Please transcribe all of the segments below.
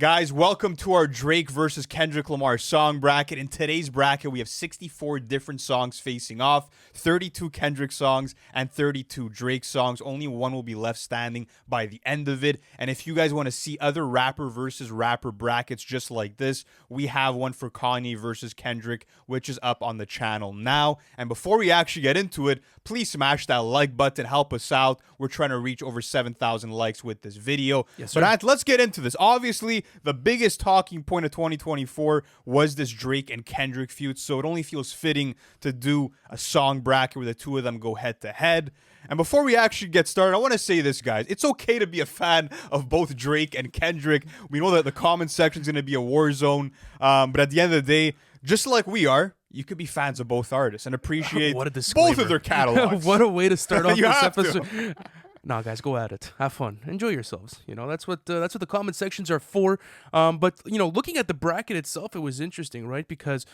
Guys, welcome to our Drake versus Kendrick Lamar song bracket. In today's bracket, we have 64 different songs facing off, 32 Kendrick songs and 32 Drake songs. Only one will be left standing by the end of it. And if you guys want to see other rapper versus rapper brackets just like this, we have one for Kanye versus Kendrick, which is up on the channel now. And before we actually get into it, please smash that like button, help us out. We're trying to reach over 7,000 likes with this video. Yes, sir. But let's get into this. Obviously, the biggest talking point of 2024 was this Drake and Kendrick feud, so it only feels fitting to do a song bracket where the two of them go head to head. And before we actually get started, I want to say this, guys. It's okay to be a fan of both Drake and Kendrick. We know that the comment section is going to be a war zone, but at the end of the day, just like we are, you could be fans of both artists and appreciate both of their catalogs. What a way to start off You this have to. episode. Nah, guys, go at it. Have fun. Enjoy yourselves. You know, that's what the comment sections are for. But, you know, looking at the bracket itself, it was interesting, right? Because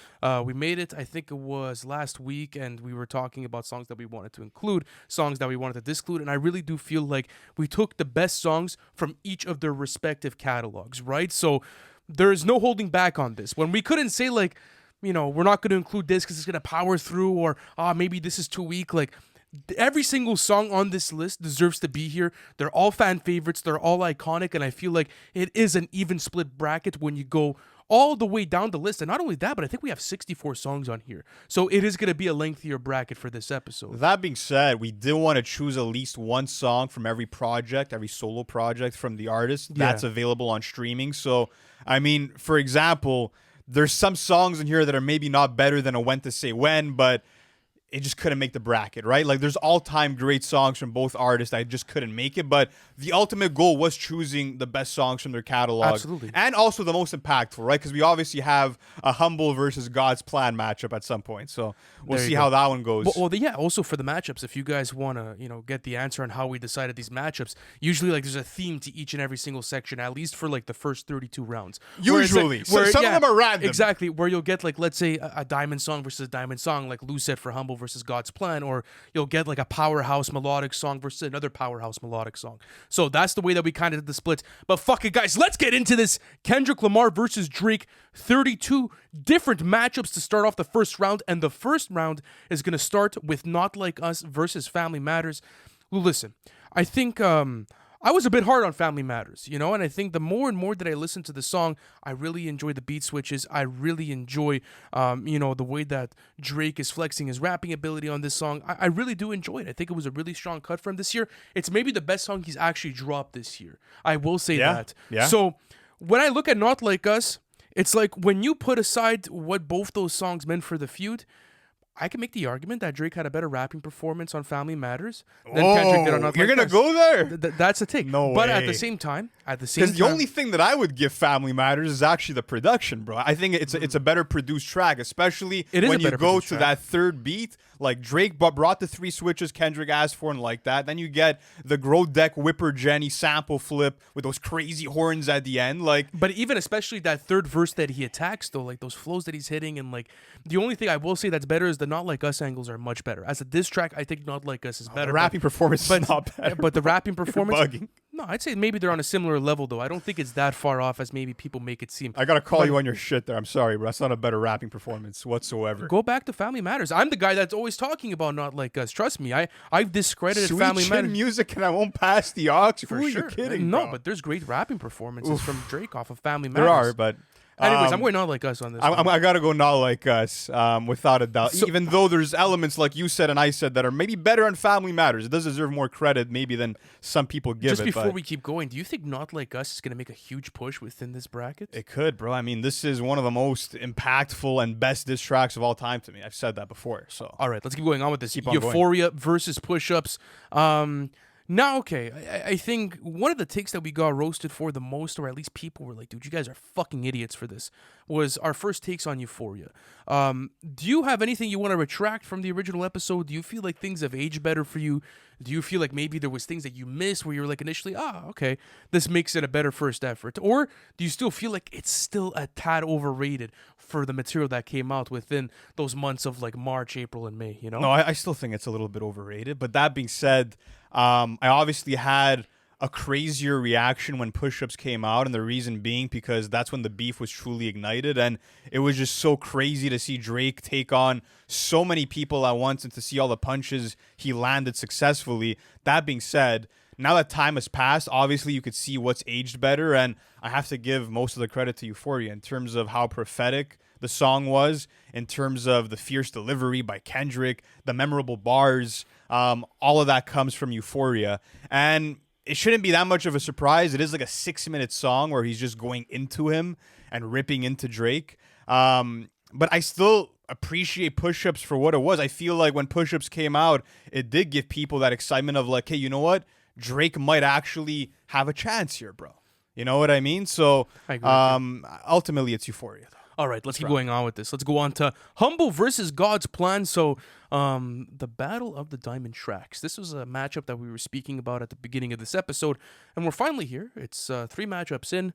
we made it, I think it was last week, and we were talking about songs that we wanted to include, songs that we wanted to disclude, and I really do feel like we took the best songs from each of their respective catalogs, right? So there is no holding back on this. When we couldn't say, like, you know, we're not going to include this because it's going to power through, or maybe this is too weak, like, every single song on this list deserves to be here. They're all fan favorites. They're all iconic. And I feel like it is an even split bracket when you go all the way down the list. And not only that, but I think we have 64 songs on here. So it is going to be a lengthier bracket for this episode. That being said, we did want to choose at least one song from every project, every solo project from the artist that's available on streaming. So, I mean, for example, there's some songs in here that are maybe not better than a When to Say When, but it just couldn't make the bracket, right? Like, there's all-time great songs from both artists. I just couldn't make it, but the ultimate goal was choosing the best songs from their catalog. Absolutely. And also the most impactful, right? Because we obviously have a Humble versus God's Plan matchup at some point, so we'll see how that one goes. Well, yeah, also for the matchups, if you guys want to, you know, get the answer on how we decided these matchups, usually, like, there's a theme to each and every single section, at least for, like, the first 32 rounds. Usually. Some of them are random. Exactly, where you'll get, like, let's say a diamond song versus a diamond song, like Lou said for Humble versus God's Plan, or you'll get like a powerhouse melodic song versus another powerhouse melodic song. So that's the way that we kind of did the splits. But fuck it, guys, let's get into this Kendrick Lamar versus Drake. 32 different matchups to start off the first round, and the first round is going to start with Not Like Us versus Family Matters. Well, listen, I think I was a bit hard on Family Matters, you know, and I think the more and more that I listen to the song, I really enjoy the beat switches. I really enjoy, you know, the way that Drake is flexing his rapping ability on this song. I really do enjoy it. I think it was a really strong cut for him this year. It's maybe the best song he's actually dropped this year. I will say that. Yeah. So when I look at Not Like Us, it's like when you put aside what both those songs meant for the feud, I can make the argument that Drake had a better rapping performance on Family Matters than Kendrick did on Not Like Us. You're going to go there? That's a take. No But way. at the same time, because the only thing that I would give Family Matters is actually the production, bro. I think it's a better produced track, especially when you go to that third beat. Like, Drake brought the three switches Kendrick asked for and like that. Then you get the Grodek Whipper Jenny sample flip with those crazy horns at the end. Like, but even especially that third verse that he attacks, though, like those flows that he's hitting, and like the only thing I will say that's better is the Not Like Us angles are much better. As a diss track, I think Not Like Us is better. The rapping performance is not better. But the rapping performance, bugging. No, I'd say maybe they're on a similar level, though. I don't think it's that far off as maybe people make it seem. I gotta call you on your shit there. I'm sorry, bro. That's not a better rapping performance whatsoever. Go back to Family Matters. I'm the guy that's always talking about Not Like Us. Trust me, I've discredited Family Matters. Music, and I won't pass the aux. Who are you kidding? No, bro? but there's great rapping performances from Drake off of Family Matters. There are, but anyways, I'm going Not Like Us on this. I gotta go Not Like Us, without a doubt. So, even though there's elements like you said and I said that are maybe better on Family Matters, it does deserve more credit maybe than some people give it. Just before we keep going, do you think Not Like Us is gonna make a huge push within this bracket? It could, bro. I mean, this is one of the most impactful and best diss tracks of all time to me. I've said that before. So all right, let's keep going on with this. Keep on Euphoria versus Push-Ups. Now, okay, I think one of the takes that we got roasted for the most, or at least people were like, dude, you guys are fucking idiots for this, was our first takes on Euphoria. Do you have anything you want to retract from the original episode? Do you feel like things have aged better for you? Do you feel like maybe there was things that you missed where you were like initially, okay, this makes it a better first effort? Or do you still feel like it's still a tad overrated for the material that came out within those months of like March, April, and May, you know? No, I still think it's a little bit overrated. But that being said, I obviously had a crazier reaction when Push-Ups came out, and the reason being because that's when the beef was truly ignited, and it was just so crazy to see Drake take on so many people at once and to see all the punches he landed successfully. That being said, now that time has passed, obviously you could see what's aged better, and I have to give most of the credit to Euphoria in terms of how prophetic the song was, in terms of the fierce delivery by Kendrick, the memorable bars, all of that comes from Euphoria. And it shouldn't be that much of a surprise. It is like a 6-minute song where he's just going into him and ripping into Drake. But I still appreciate Push-Ups for what it was. I feel like when Push-Ups came out, it did give people that excitement of like, hey, you know what? Drake might actually have a chance here, bro. You know what I mean? So I agree. ultimately it's Euphoria. All right, let's keep going on with this. Let's go on to Humble versus God's Plan. So, the Battle of the Diamond Tracks. This was a matchup that we were speaking about at the beginning of this episode, and we're finally here. It's 3 matchups in.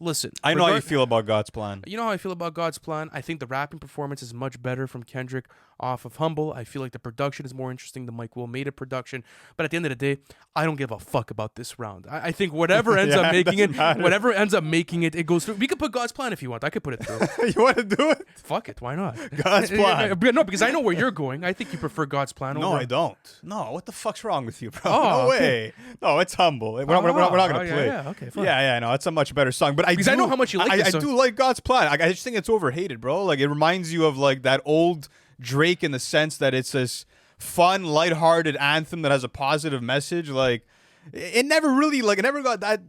Listen, I know how you feel about God's Plan. You know how I feel about God's Plan? I think the rapping performance is much better from Kendrick off of Humble. I feel like the production is more interesting. The Mike Will made it production. But at the end of the day, I don't give a fuck about this round. I think whatever ends up making it, whatever ends up making it, it goes through. We could put God's Plan if you want. I could put it through. You want to do it? Fuck it. Why not? God's Plan. No, because I know where you're going. I think you prefer God's Plan over. No, I don't. No, what the fuck's wrong with you, bro? Oh, no way. No, it's Humble. We're not going to play. Yeah, okay, fine. Yeah, no, it's a much better song. But I know how much you like this I song. do like God's Plan. I just think it's overhated, bro. Like, it reminds you of like that old Drake in the sense that it's this fun, lighthearted anthem that has a positive message. Like, it never really, like, it never got that.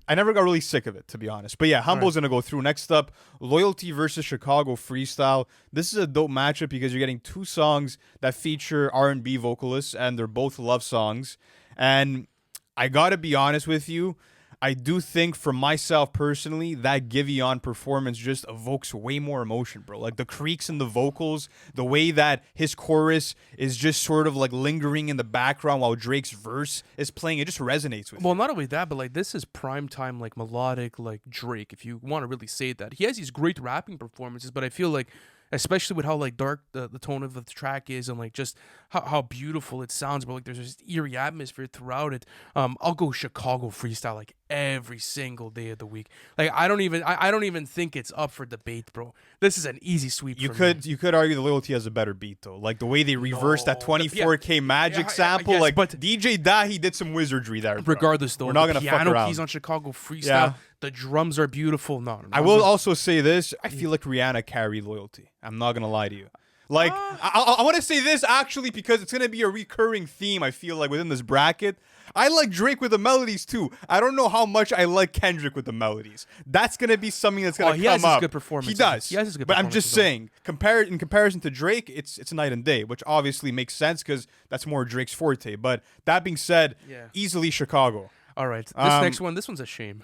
I never got really sick of it, to be honest. But yeah, Humble's going to go through. Next up, Loyalty versus Chicago Freestyle. This is a dope matchup because you're getting 2 songs that feature R&B vocalists, and they're both love songs. And I got to be honest with you, I do think for myself personally, that Giveon performance just evokes way more emotion, bro. Like the creaks in the vocals, the way that his chorus is just sort of like lingering in the background while Drake's verse is playing, it just resonates with me. Well, not only that, but like this is prime time, like melodic, like Drake, if you want to really say that. He has these great rapping performances, but I feel like, especially with how like dark the tone of the track is, and like just how beautiful it sounds, but like there's this eerie atmosphere throughout it. I'll go Chicago Freestyle like every single day of the week. Like I don't even think it's up for debate, bro. This is an easy sweep. You could argue the Loyalty has a better beat though. Like the way they reversed that 24K Magic sample. Yes, like but DJ Dahi did some wizardry there. Bro. Regardless though, we're not the gonna fuck piano around. keys on Chicago Freestyle. Yeah. The drums are beautiful. No. I will also say this. I feel like Rihanna carried Loyalty. I'm not going to lie to you. Like, I want to say this actually because it's going to be a recurring theme, I feel like, within this bracket. I like Drake with the melodies too. I don't know how much I like Kendrick with the melodies. That's going to be something that's going to come up. He has his good performance. He does. He has his good but I'm just performance saying, in comparison to Drake, it's night and day, which obviously makes sense because that's more Drake's forte. But that being said, easily Chicago. All right. This next one, this one's a shame.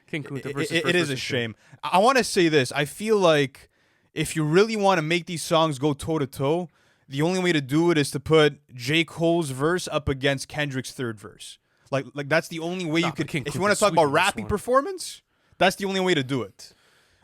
King Kunta versus it is a shame. I want to say this. I feel like if you really want to make these songs go toe-to-toe, the only way to do it is to put J. Cole's verse up against Kendrick's third verse. Like that's the only way you could. If you want to talk about rapping performance, that's the only way to do it.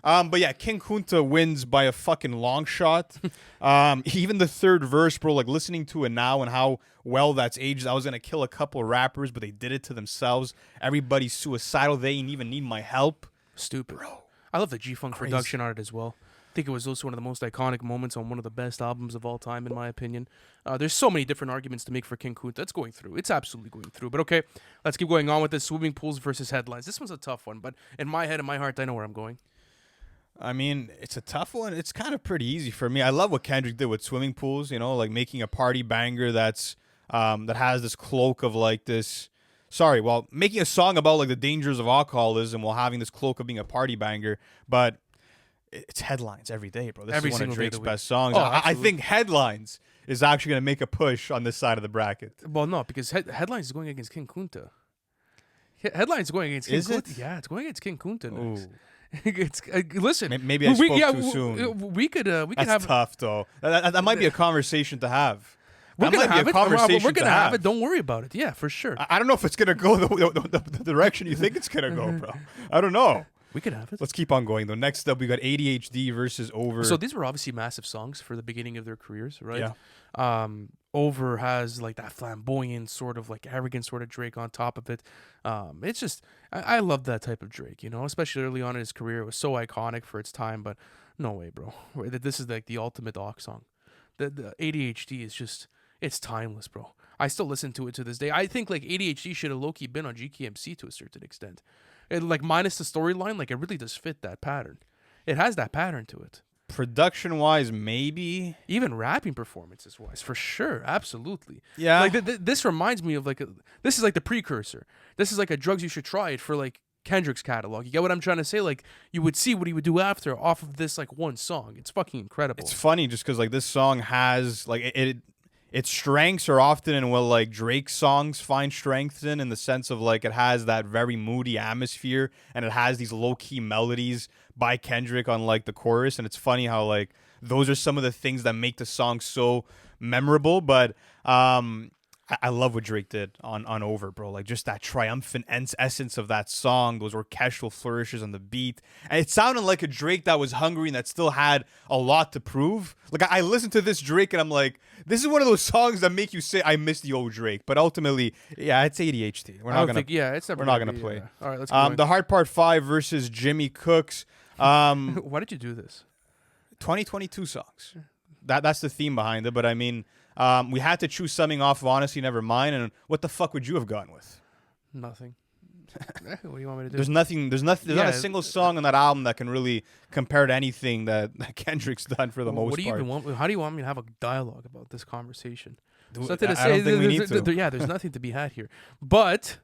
But yeah, King Kunta wins by a fucking long shot. Even the third verse, bro, like listening to it now and how well that's aged, I was going to kill a couple rappers, but they did it to themselves. Everybody's suicidal. They ain't even need my help. Stupid. Bro. I love the G-Funk production on it as well. I think it was also one of the most iconic moments on one of the best albums of all time, in my opinion. There's so many different arguments to make for King Kunta. It's going through. It's absolutely going through. But okay, let's keep going on with this. Swimming pools versus headlines. This one's a tough one, but in my head and my heart, I know where I'm going. I mean, it's a tough one. It's kind of pretty easy for me. I love what Kendrick did with swimming pools, you know, like making a party banger that's that has this cloak of like this. Making a song about like the dangers of alcoholism while having this cloak of being a party banger. But it's headlines every day, bro. This is one of Drake's best songs. I think headlines is actually going to make a push on this side of the bracket. Well, no, because headlines is going against King Kunta. Headlines is going against King Kunta. It? Yeah, it's going against King Kunta next. Listen, maybe I spoke too soon. We could have. That's tough though. That might be a conversation to have. We're gonna have it. We're gonna have it. Don't worry about it. Yeah, for sure. I don't know if it's gonna go the direction you think it's gonna go, bro. I don't know. We could have it. Let's keep on going though. Next up, we got ADHD versus Over. So these were obviously massive songs for the beginning of their careers, right? Yeah. Over has like that flamboyant sort of like arrogant sort of Drake on top of it. It's just I love that type of Drake, you know, especially early on in his career. It was so iconic for its time, but no way, bro. This is like the ultimate Doc song. The ADHD is just it's timeless, bro. I still listen to it to this day. I think like ADHD should have low-key been on GKMC to a certain extent. Like minus the storyline, like it really does fit that pattern. It has that pattern to it. Production wise, maybe. Even rapping performances wise, for sure, absolutely. Yeah. Like this reminds me of like this is like the precursor. This is like a drugs you should try it for like Kendrick's catalog. You get what I'm trying to say? Like you would see what he would do after off of this like one song. It's fucking incredible. It's funny just because like this song has like its strengths are often in what like Drake's songs find strength in the sense of like it has that very moody atmosphere and it has these low key melodies by Kendrick on like the chorus, and it's funny how like those are some of the things that make the song so memorable. But I love what Drake did on Over, bro. Like just that triumphant essence of that song, those orchestral flourishes on the beat, and it sounded like a Drake that was hungry and that still had a lot to prove. Like I listened to this Drake and I'm like, this is one of those songs that make you say I miss the old Drake. But ultimately, yeah, it's ADHD. We're not gonna. It's never. We're not gonna play. All right, let's go. The Hard Part 5 versus Jimmy Cooks. Why did you do this? 2022 songs. That's the theme behind it. But I mean, we had to choose something off of Honestly Nevermind, and what the fuck would you have gone with? Nothing. What do you want me to do? There's nothing. There's not a single song on that album that can really compare to anything that Kendrick's done for the most part. What do you even want? How do you want me to have a dialogue about this conversation? Dude, Nothing to say. I don't think we need to. Yeah, there's nothing to be had here. But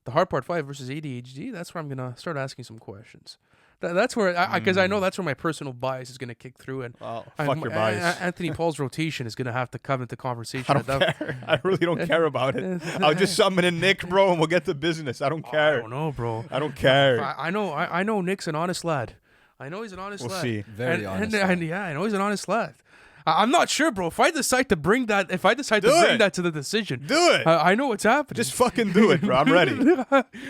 the Hard Part 5 versus ADHD, that's where I'm gonna start asking some questions. That's where, because I know that's where my personal bias is going to kick through, and fuck your bias. Anthony Paul's rotation is going to have to come into conversation. I don't care. I really don't care about it. I'll just summon in Nick, bro, and we'll get to business. I don't care. I don't know, bro. I don't care. I know Nick's an honest lad. I know he's an honest lad. We'll see. Very honest. And yeah, I know he's an honest lad. I'm not sure, bro. If I decide to bring that, that to the decision, do it. I know what's happening. Just fucking do it, bro. I'm ready.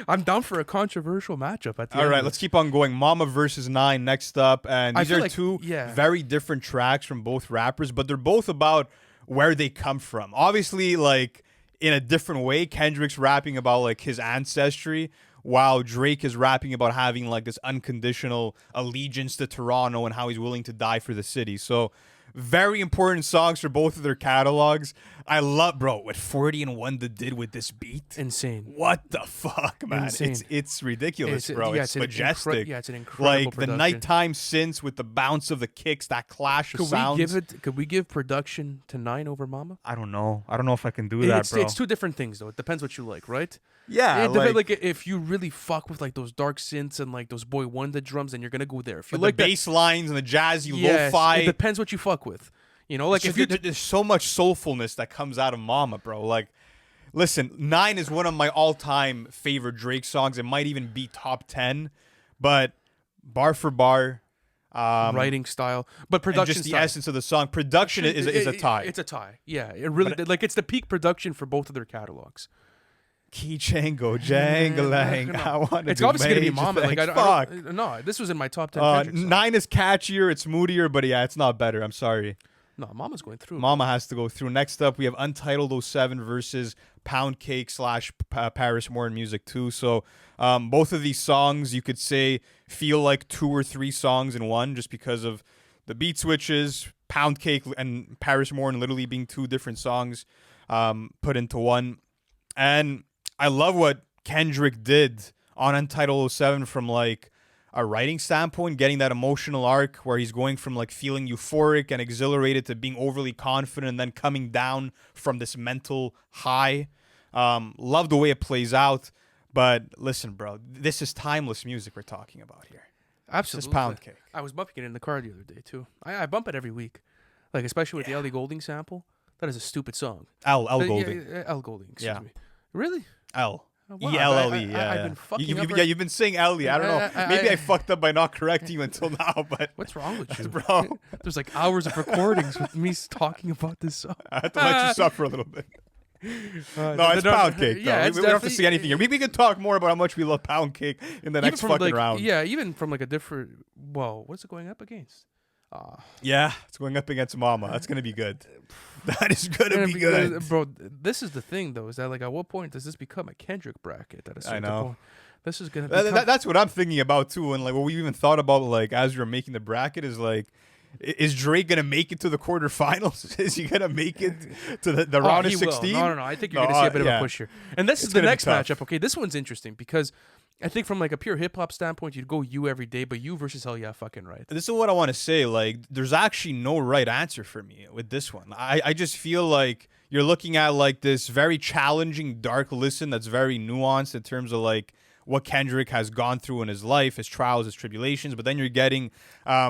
I'm down for a controversial matchup at the All end. right, let's keep on going. Mama versus 9 next up, and these are two very different tracks from both rappers, but they're both about where they come from. Obviously, like in a different way. Kendrick's rapping about like his ancestry, while Drake is rapping about having like this unconditional allegiance to Toronto and how he's willing to die for the city. So very important songs for both of their catalogs. I love, bro, what 40 and Wonder did with this beat. Insane. What the fuck, man? Insane. It's ridiculous, bro. It's majestic. It's an incredible like production. the nighttime synths with the bounce of the kicks, that clash of sounds. Could we give production to 9 over Mama? I don't know. I don't know if I can do that, bro. It's two different things, though. It depends what you like, right? Yeah, like if you really fuck with like those dark synths and like those Boy Wonder drums, then you're gonna go there. If you like the bass lines and the jazzy yes, lo-fi, it depends what you fuck with. You know, like if you there's so much soulfulness that comes out of Mama, bro. Like, listen, 9 is one of my all-time favorite Drake songs. It might even be top 10, but bar for bar, writing style, but production and just style. the essence of the song. Production is a tie. It's a tie. Yeah, it really like it's the peak production for both of their catalogs. Keychain go jangling. No. I want It's obviously gonna be Mama. Like fuck. No, this was in my top 10. Kendrick songs. 9 is catchier, it's moodier, but yeah, it's not better. I'm sorry. No, Mama's going through. Mama has to go through. Next up, we have Untitled 07 versus Pound Cake / Paris Morton Music 2. So both of these songs, you could say, feel like 2 or 3 songs in one just because of the beat switches, Pound Cake and Paris Morton literally being 2 different songs put into one. And I love what Kendrick did on Untitled 07 from like a writing standpoint, getting that emotional arc where he's going from like feeling euphoric and exhilarated to being overly confident and then coming down from this mental high. Love the way it plays out. But listen, bro, this is timeless music we're talking about here. Absolutely. This is Pound Cake. I was bumping it in the car the other day too. I bump it every week, like especially with the Ellie Goulding sample. That is a stupid song. L Goulding. L Goulding. Excuse me. Really? L. Wow, E-L-L-E, yeah. I've been fucking up you've been saying Ellie. I don't know. Maybe I fucked up by not correcting you until now, but what's wrong with you, bro? There's like hours of recordings with me talking about this song. I have to let you suffer a little bit. No, it's Pound Cake, though. Yeah, we don't have to see anything here. We can talk more about how much we love Pound Cake in the next fucking round. Yeah, even from like a different. Whoa, what's it going up against? Yeah, it's going up against Mama. That's gonna be good. That is gonna be good. bro. This is the thing, though, is that like at what point does this become a Kendrick bracket? At a certain know. point, this is gonna become. That's what I'm thinking about too, and like what we even thought about like as you're making the bracket is like. Is Drake gonna make it to the quarterfinals? Is he gonna make it to the round of 16? No. I think you're gonna see a bit of a push here. And this is the next matchup. Okay, this one's interesting because I think from like a pure hip hop standpoint, you'd go you every day, but you versus Hell Yeah Fucking Right. This is what I want to say. Like, there's actually no right answer for me with this one. I just feel like you're looking at like this very challenging, dark listen that's very nuanced in terms of like what Kendrick has gone through in his life, his trials, his tribulations. But then you're getting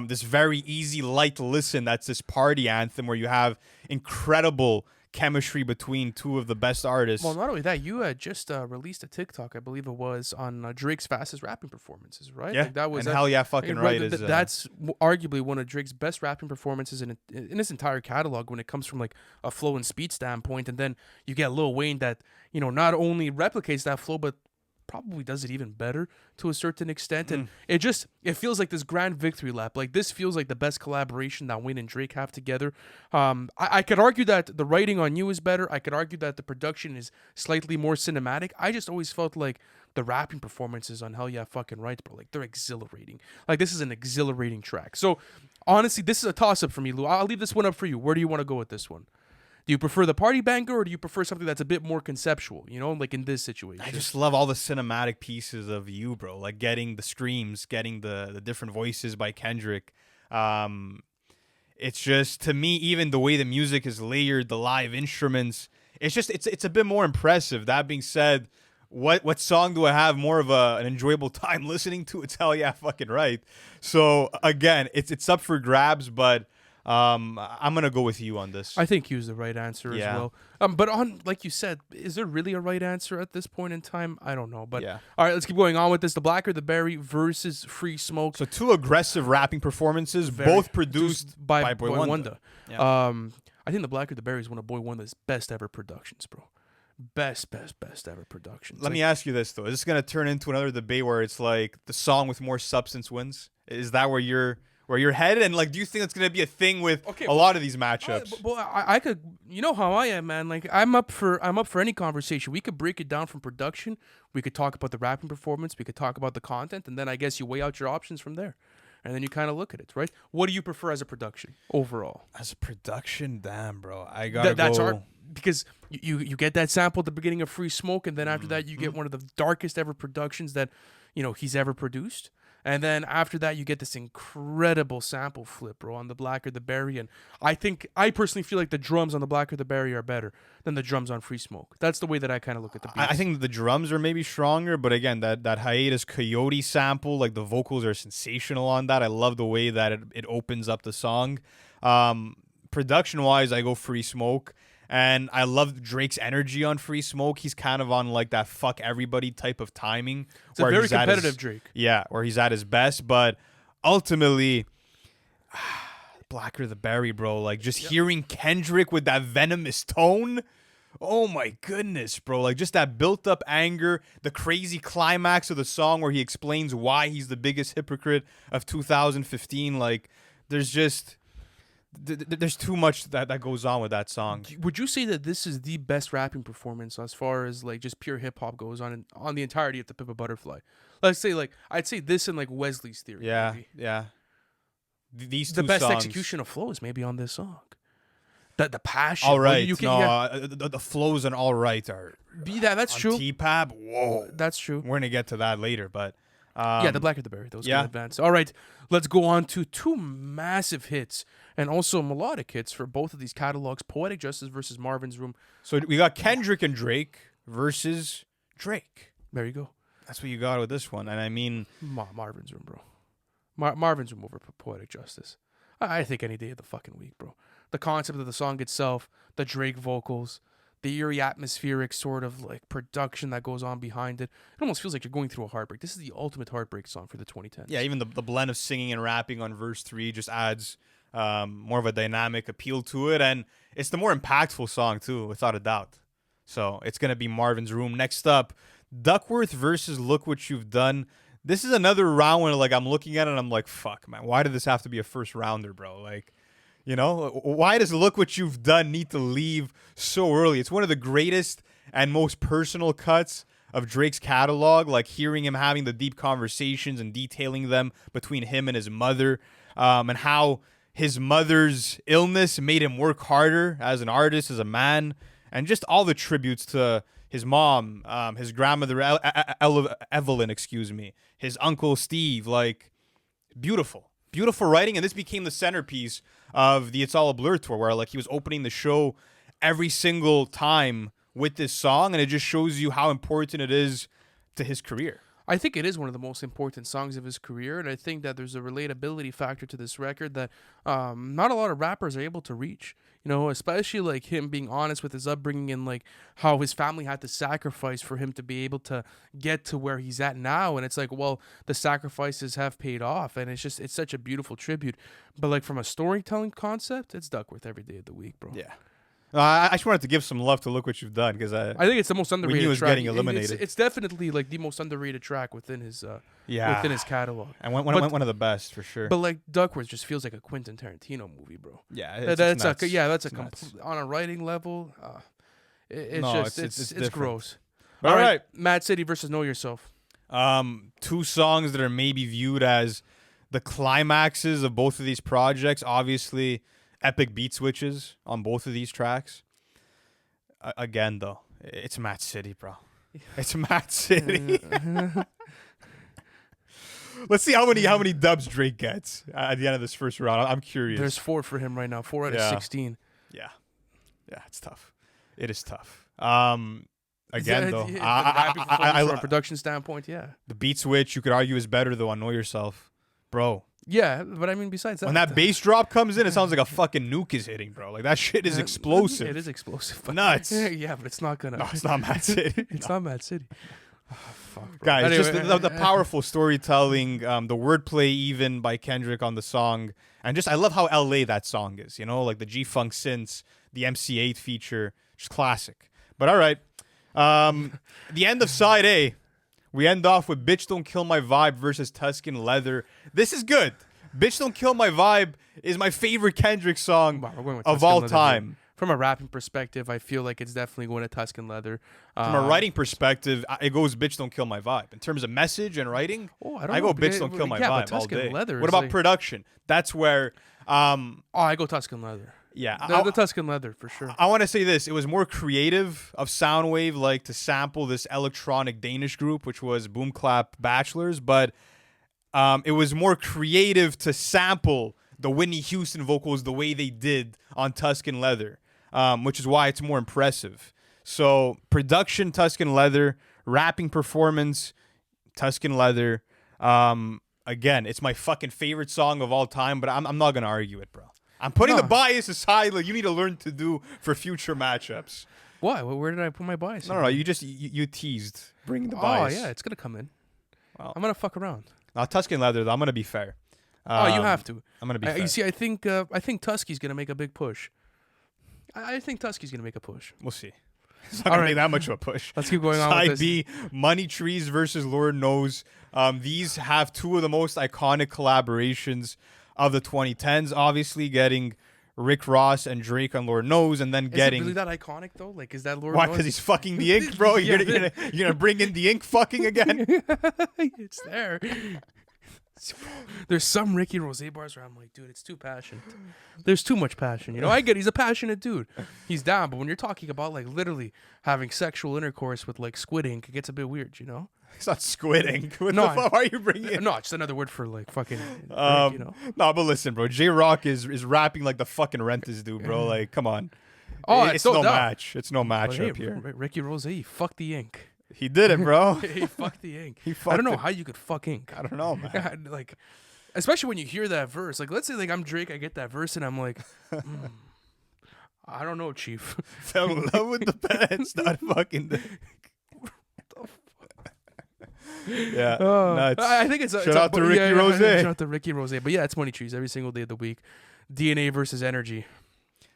this very easy, light listen that's this party anthem where you have incredible chemistry between two of the best artists. Well, not only that, you had just released a TikTok, I believe it was, on Drake's fastest rapping performances, right? Yeah, like that was and Hell Yeah Fucking Right is... that's arguably one of Drake's best rapping performances in his entire catalog when it comes from like a flow and speed standpoint. And then you get Lil Wayne that, you know, not only replicates that flow, but probably does it even better to a certain extent. And it feels like this grand victory lap. Like this feels like the best collaboration that Wayne and Drake have together. I could argue that the writing on You is better. I could argue that the production is slightly more cinematic. I just always felt like the rapping performances on Hell Yeah Fucking Right, bro, like they're exhilarating. Like this is an exhilarating track. So honestly, this is a toss-up for me, Lou. I'll leave this one up for you. Where do you want to go with this one? Do you prefer the party banger or do you prefer something that's a bit more conceptual, you know, like in this situation? I just love all the cinematic pieces of You, bro. Like getting the screams, getting the different voices by Kendrick. It's just, to me, even the way the music is layered, the live instruments, it's a bit more impressive. That being said, what song do I have more of an enjoyable time listening to? It's Hell Yeah Fucking Right. So again, it's up for grabs, but I'm gonna go with You on this. I think You's the right answer as well. But on, like you said, is there really a right answer at this point in time? I don't know. But all right, let's keep going on with this. The Black or the Berry versus Free Smoke. So two aggressive rapping performances, both produced by Boy Wonder. Yeah. I think The Black or the Berry is one of Boy Wonder's best ever productions, bro. Best ever productions. Let me ask you this though: is this gonna turn into another debate where it's like the song with more substance wins? Is that where you're headed? And like, do you think that's gonna be a thing with a lot of these matchups? I could, you know how I am, man. Like I'm up for any conversation. We could break it down from production. We could talk about the rapping performance. We could talk about the content, and then I guess you weigh out your options from there, and then you kind of look at it, right? What do you prefer as a production overall? As a production, damn, bro, I gotta go. That's hard because you get that sample at the beginning of Free Smoke, and then after that you get one of the darkest ever productions that he's ever produced. And then after that, you get this incredible sample flip, bro, on The Black or the Berry. And I personally feel like the drums on The Black or the Berry are better than the drums on Free Smoke. That's the way that I kind of look at the beats. I think the drums are maybe stronger, but again, that Hiatus Coyote sample, like the vocals are sensational on that. I love the way that it opens up the song. Production-wise, I go Free Smoke. And I love Drake's energy on Free Smoke. He's kind of on like that fuck everybody type of timing. It's a very competitive Drake. Yeah, where he's at his best. But ultimately, Black or the Berry, bro. Like just hearing Kendrick with that venomous tone. Oh my goodness, bro. Like just that built up anger, the crazy climax of the song where he explains why he's the biggest hypocrite of 2015. Like there's too much that goes on with that song. Would you say that this is the best rapping performance as far as like just pure hip hop goes on the entirety of The Pimp a Butterfly? Let's say like I'd say this and like Wesley's Theory. Yeah, maybe. yeah. These two the best songs, execution of flow is maybe on this song. The passion. All right, the flows and All Right are. That's true. T-Pab, whoa, that's true. We're gonna get to that later, but. The Black or the Berry, those can advance. All right, let's go on to two massive hits and also melodic hits for both of these catalogs: Poetic Justice versus Marvin's Room. So we got Kendrick and Drake versus Drake. There you go. That's what you got with this one, and I mean Marvin's Room, bro. Marvin's Room over Poetic Justice. I think any day of the fucking week, bro. The concept of the song itself, the Drake vocals, the eerie atmospheric sort of like production that goes on behind it. It almost feels like you're going through a heartbreak. This is the ultimate heartbreak song for the 2010s. Yeah, even the blend of singing and rapping on verse 3 just adds more of a dynamic appeal to it. And it's the more impactful song too, without a doubt. So it's going to be Marvin's Room. Next up, Duckworth versus Look What You've Done. This is another round where like I'm looking at it and I'm like, fuck, man, why did this have to be a first rounder, bro? Like, You know, why does "Look What You've Done" need to leave so early? It's one of the greatest and most personal cuts of Drake's catalog. Like hearing him having the deep conversations and detailing them between him and his mother, and how his mother's illness made him work harder as an artist, as a man, and just all the tributes to his mom, his grandmother Evelyn, his uncle Steve. Like, beautiful writing, and this became the centerpiece of the It's All a Blur tour, where like he was opening the show every single time with this song, and it just shows you how important it is to his career. I think it is one of the most important songs of his career, and I think that there's a relatability factor to this record that not a lot of rappers are able to reach. You know, especially like him being honest with his upbringing and like how his family had to sacrifice for him to be able to get to where he's at now. And it's like, well, the sacrifices have paid off, and it's such a beautiful tribute. But like from a storytelling concept, it's Duckworth every day of the week, bro. Yeah. I just wanted to give some love to "Look What You've Done" because I think it's the most underrated. when he was track. getting eliminated. It's definitely like the most underrated track within his within his catalog, and one of the best for sure. But like Duckworth just feels like a Quentin Tarantino movie, bro. Yeah, that's on a writing level. It's different. gross. All right, Mad City versus Know Yourself. Two songs that are maybe viewed as the climaxes of both of these projects. Obviously, epic beat switches on both of these tracks. Again, though, it's Mad City, bro. It's Mad City. Let's see how many dubs Drake gets at the end of this first round. I'm curious. There's 4 for him right now. 4 out of 16. Yeah, it's tough. It is tough. Again, though, from a production standpoint, the beat switch you could argue is better though on Know Yourself, bro. Yeah, but I mean, besides that, when that bass drop comes in, it sounds like a fucking nuke is hitting, bro. Like that shit is explosive. It is explosive. But nuts. Yeah, but it's not gonna. No, it's not Mad City. It's not Mad City. Oh, fuck, bro. Guys, Anyway, just the powerful storytelling, the wordplay even by Kendrick on the song, and just I love how LA that song is. You know, like the G-Funk synths, the MC8 feature, just classic. But all right, the end of side A. We end off with "Bitch Don't Kill My Vibe" versus Tuscan Leather. This is good. "Bitch Don't Kill My Vibe" is my favorite Kendrick song of all time. From a rapping perspective, I feel like it's definitely going to Tuscan Leather. From a writing perspective, it goes "Bitch Don't Kill My Vibe." In terms of message and writing, I go "Bitch Don't Kill My Vibe" all day. What about production? That's where... I go Tuscan Leather. Yeah, the Tuscan Leather for sure. I want to say this: it was more creative of Soundwave, like to sample this electronic Danish group, which was Boom Clap Bachelors, but it was more creative to sample the Whitney Houston vocals the way they did on Tuscan Leather, which is why it's more impressive. So production, Tuscan Leather; rapping performance, Tuscan Leather. Again, it's my fucking favorite song of all time, but I'm not gonna argue it, bro. I'm putting the bias aside, like you need to learn to do for future matchups. Why? Where did I put my bias? No, you teased bringing the bias. Oh yeah, it's gonna come in. Well, I'm gonna fuck around. Tuscan Leather, though, I'm gonna be fair. You have to. I'm gonna be fair. You see, I think Tusky's gonna make a big push. I think Tusky's gonna make a push. We'll see. It's not gonna make that much of a push. Let's keep going on Side with this. B, Money Trees versus Lord Knows. These have two of the most iconic collaborations of the 2010s. Obviously, getting Rick Ross and Drake on Lord Knows, and then getting... Is it really that iconic, though? Like, is that Lord Why? Knows? Because he's fucking the ink, bro? You're gonna bring in the ink fucking again? It's there. There's some Ricky Rose bars where I'm like, dude, it's too passionate. There's too much passion. You know, I get he's a passionate dude. He's down, but when you're talking about like literally having sexual intercourse with like squid ink, it gets a bit weird, you know? It's not squid ink. What the fuck are you bringing in? No, it's another word for like fucking drink, you know? No, but listen, bro. J-Rock is rapping like the fucking Renters do, bro. Like, come on. Oh, it's no match. It's no match up here. Ricky Rose, fuck the ink. He did it, bro. He fucked the ink. I don't know how you could fuck ink. I don't know, man. Like, especially when you hear that verse. Like, let's say like I'm Drake, I get that verse, and I'm like, I don't know, Chief. Fell in love with the pen, start fucking the Yeah, nuts. I think it's shout out to Ricky Rose. Shout out to Ricky Rose. But yeah, it's Money Trees every single day of the week. DNA versus Energy.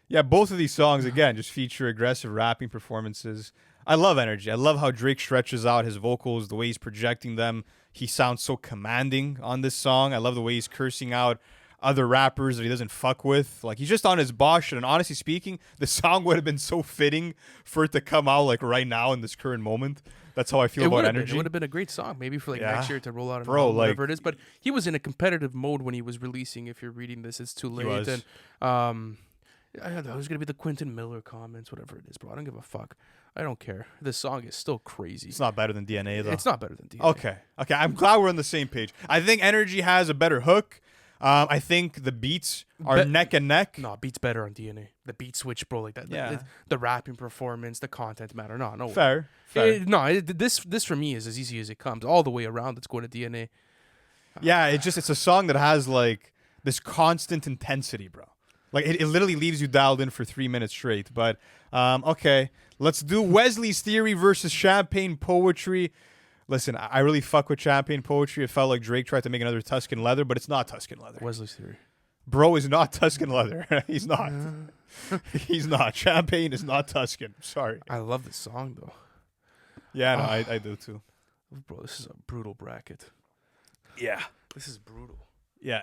Yeah, both of these songs again just feature aggressive rapping performances. I love Energy. I love how Drake stretches out his vocals, the way he's projecting them. He sounds so commanding on this song. I love the way he's cursing out other rappers that he doesn't fuck with. Like, he's just on his Bosch shit. And honestly speaking, the song would have been so fitting for it to come out like right now in this current moment. That's how I feel about Energy. It would have been a great song, maybe for like Yeah. next year to roll out an Bro, album, like- whatever it is. But he was in a competitive mode when he was releasing. If you're reading this, it's too late. was. And I don't know, there's gonna be the Quentin Miller comments, whatever it is, bro. I don't give a fuck. I don't care. This song is still crazy. It's not better than DNA, though. It's not better than DNA. Okay. I'm glad we're on the same page. I think Energy has a better hook. I think the beats are neck and neck. No, beats better on DNA. The beat switch, bro, like that. Yeah. The rapping performance, the content matter. No way. Fair. This for me is as easy as it comes. All the way around, it's going to DNA. Yeah, it's a song that has like this constant intensity, bro. Like it literally leaves you dialed in for 3 minutes straight. But okay, let's do Wesley's Theory versus Champagne Poetry. Listen, I really fuck with Champagne Poetry. It felt like Drake tried to make another Tuscan Leather, but it's not Tuscan Leather. Wesley's Theory. Bro is not Tuscan Leather. He's not. He's not. Champagne is not Tuscan. Sorry. I love this song though. Yeah, no, I do too. Bro, this is a brutal bracket. Yeah. This is brutal. Yeah.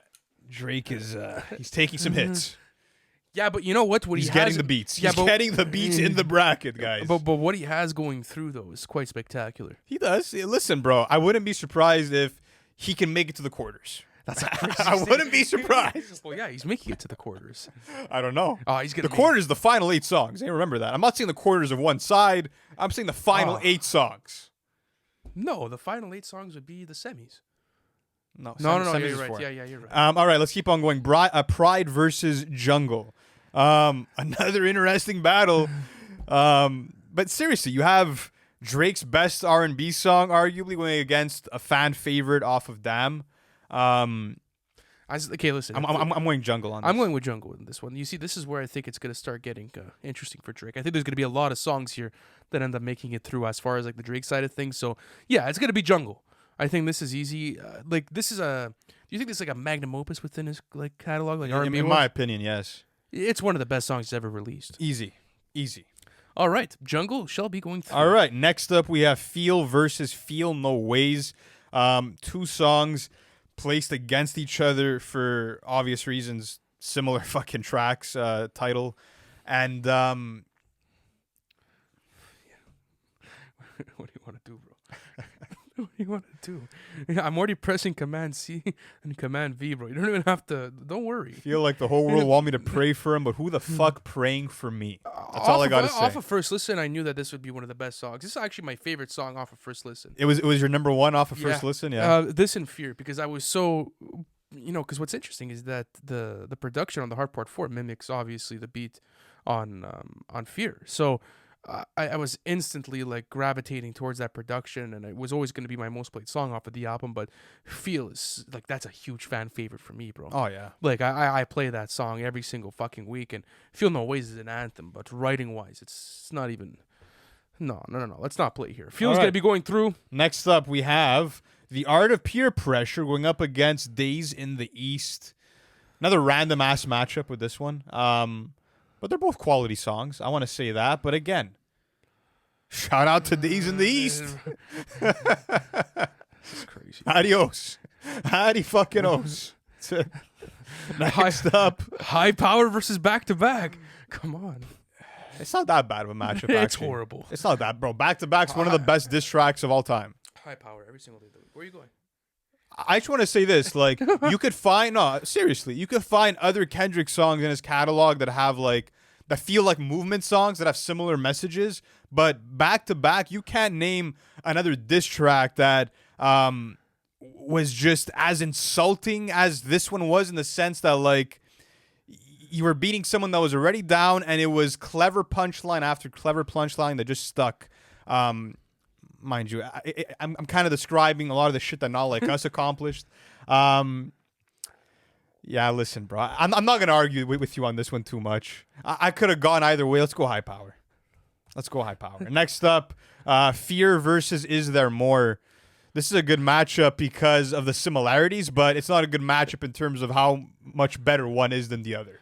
Drake is he's taking some hits. Yeah, but you know what? He's getting the beats. He's getting the beats in the bracket, guys. But what he has going through though is quite spectacular. He does. Listen, bro, I wouldn't be surprised if he can make it to the quarters. That's a crazy I wouldn't be surprised. Well, yeah, he's making it to the quarters. I don't know. Oh, he's gonna The quarters, the final 8 songs. Hey, remember that. I'm not saying the quarters of one side. I'm saying the final 8 songs. No, the final 8 songs would be the semis. No, No, semis you're is right. 4. Yeah, you're right. All right, let's keep on going. Pride versus Jungle. Another interesting battle. But seriously, you have Drake's best R&B song arguably going against a fan favorite off of Damn. Okay, listen. I'm going Jungle on this. I'm going with Jungle in this one. You see, this is where I think it's going to start getting interesting for Drake. I think there's going to be a lot of songs here that end up making it through as far as like the Drake side of things. So yeah, it's going to be Jungle. I think this is easy. Like this is a. Do you think this is like a magnum opus within his like catalog? Like R&B in my opinion, yes. It's one of the best songs he's ever released. Easy. All right, Jungle shall be going through. All right, next up we have Feel versus Feel No Ways. 2 songs placed against each other for obvious reasons. Similar fucking tracks, title. And What do you want to do, bro? What do you want to do? Yeah, I'm already pressing Command C and Command V, bro. You don't even have to. Don't worry. feel like the whole world want me to pray for him, but who the fuck praying for me? That's all I gotta say. Off of First Listen, I knew that this would be one of the best songs. This is actually my favorite song off of First Listen. It was your number 1 off of First Listen, yeah. This and Fear, because I was so, because what's interesting is that the production on the Hard Part 4 mimics obviously the beat on Fear. So I was instantly like gravitating towards that production, and it was always going to be my most played song off of the album. But Feel is like that's a huge fan favorite for me, bro. Oh yeah. Like I play that song every single fucking week, and Feel No Ways is an anthem, but writing wise, it's not even. No. Let's not play here. Feel's gonna be going through. Next up, we have The Art of Peer Pressure going up against Days in the East. Another random ass matchup with this one. But they're both quality songs. I want to say that. But again, shout out to Days in the East. This is crazy. Adios. Adi fucking os. Next up. High Power versus Back to Back. Come on. It's not that bad of a matchup, actually. It's horrible. It's not that, bro. Back to Back's one of the best diss tracks of all time. High Power every single day of the week. Where are you going? I just want to say this, like, you could find other Kendrick songs in his catalog that have that feel like movement songs that have similar messages, but Back to Back, you can't name another diss track that was just as insulting as this one was, in the sense that like you were beating someone that was already down, and it was clever punchline after clever punchline that just stuck. Mind you, I'm kind of describing a lot of the shit that Not Like Us accomplished. Yeah, listen, bro. I'm not going to argue with you on this one too much. I could have gone either way. Let's go High Power. Next up, Fear versus Is There More. This is a good matchup because of the similarities, but it's not a good matchup in terms of how much better one is than the other.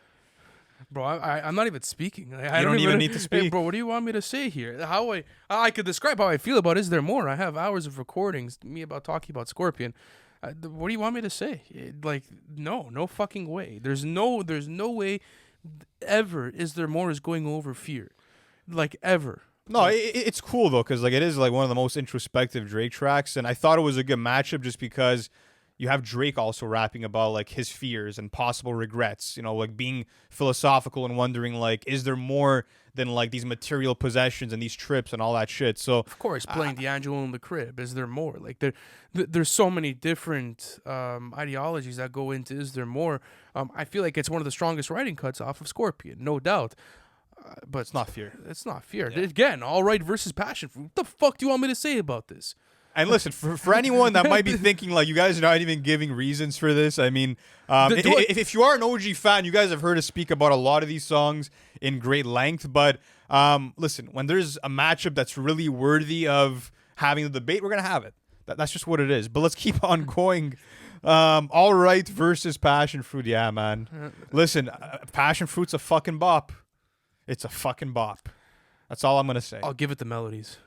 Bro, I'm not even speaking. You don't even need to speak. Hey, bro, what do you want me to say here? How I could describe how I feel about Is There More? I have hours of recordings, me about talking about Scorpion. What do you want me to say? Like, no fucking way. There's no way ever is there more is going over Fear, like ever. No, it's cool though, because like it is like one of the most introspective Drake tracks, and I thought it was a good matchup just because you have Drake also rapping about like his fears and possible regrets, like being philosophical and wondering like, is there more than like these material possessions and these trips and all that shit? So of course, playing D'Angelo in the crib, is there more? Like there's so many different ideologies that go into is there more. I feel like it's one of the strongest writing cuts off of Scorpion, no doubt. But it's not Fear. It's not Fear. Yeah. Again, All Right versus Passion Fruit. What the fuck do you want me to say about this? And listen, for anyone that might be thinking like you guys are not even giving reasons for this, I mean, if you are an OG fan, you guys have heard us speak about a lot of these songs in great length. But listen, when there's a matchup that's really worthy of having the debate, we're gonna have it. That's just what it is. But let's keep on going. All Right versus Passion Fruit. Yeah, man. Listen, Passion Fruit's a fucking bop. It's a fucking bop. That's all I'm gonna say. I'll give it the melodies.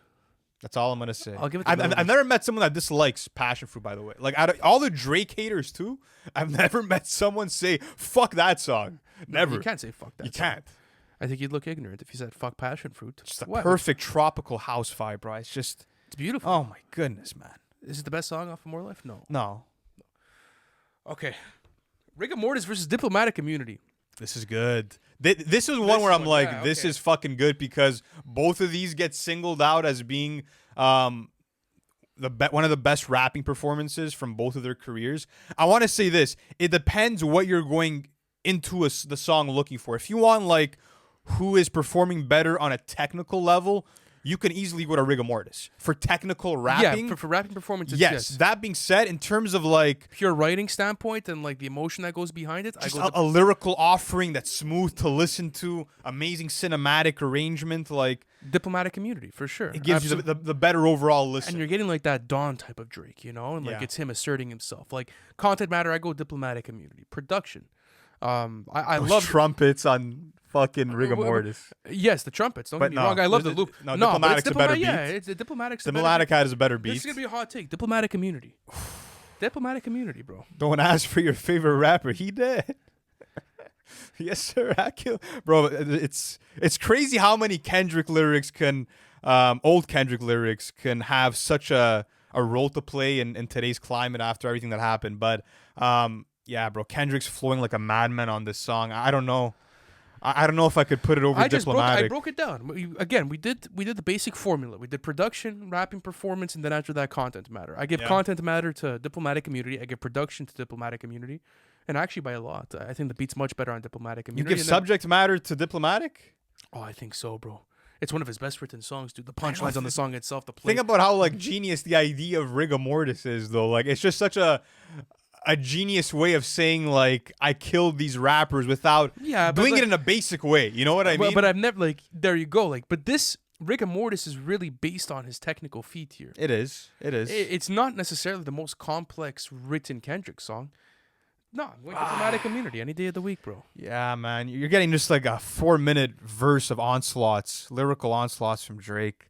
That's all I'm gonna say. I'll give it. I've never met someone that dislikes Passion Fruit. By the way, like out of all the Drake haters too, I've never met someone say "fuck that song." Never. You can't say "fuck that." You song. can't. I think you'd look ignorant if you said "fuck Passion Fruit." Just a perfect tropical house vibe, bro. It's beautiful. Oh my goodness, man. Is it the best song off of More Life? No. Okay. Rigor Mortis versus Diplomatic Immunity. This is good. This is one where I'm like, yeah, this okay. is fucking good because both of these get singled out as being one of the best rapping performances from both of their careers. I want to say this. It depends what you're going into the song looking for. If you want like who is performing better on a technical level, you can easily go to Rigor Mortis. For technical rapping. Yeah, for rapping performances, yes. That being said, in terms of like pure writing standpoint and like the emotion that goes behind it, just a lyrical offering that's smooth to listen to, amazing cinematic arrangement, like Diplomatic Immunity for sure. It gives you the better overall listen. And you're getting like that Dawn type of Drake, and like it's him asserting himself. Like content matter, I go Diplomatic Immunity. Production, I love trumpets on fucking Rigor Mortis. Yes, the trumpets. Don't get me wrong. I love the loop. No, Diplomatic's a better beat. Yeah, it's Diplomatic's Diplomatic has a better beat. This is gonna be a hot take. Diplomatic Immunity. Diplomatic Immunity, bro. Don't ask for your favorite rapper. He did. Yes, sir. Bro, it's crazy how many Kendrick lyrics can, old Kendrick lyrics can have such a role to play in today's climate after everything that happened. But yeah, bro, Kendrick's flowing like a madman on this song. I don't know. I don't know if I could put it over Diplomatic. I broke it down. We did the basic formula. We did production, rapping, performance, and then after that, content matter. I give content matter to Diplomatic Immunity. I give production to Diplomatic Immunity. And actually by a lot. I think the beat's much better on Diplomatic Immunity. You give subject matter to Diplomatic? Oh, I think so, bro. It's one of his best written songs, dude. The punchlines on the song itself, the play. Think about how like genius the idea of Rigor Mortis is, though. Like it's just such a genius way of saying like I killed these rappers without doing it in a basic way. You know what I mean? But I've never like there you go. Like, but this Rigor Mortis is really based on his technical feat here. It is. It's not necessarily the most complex written Kendrick song. No, Diplomatic Immunity any day of the week, bro. Yeah, man. You're getting just like a 4-minute verse of onslaughts, lyrical onslaughts from Drake.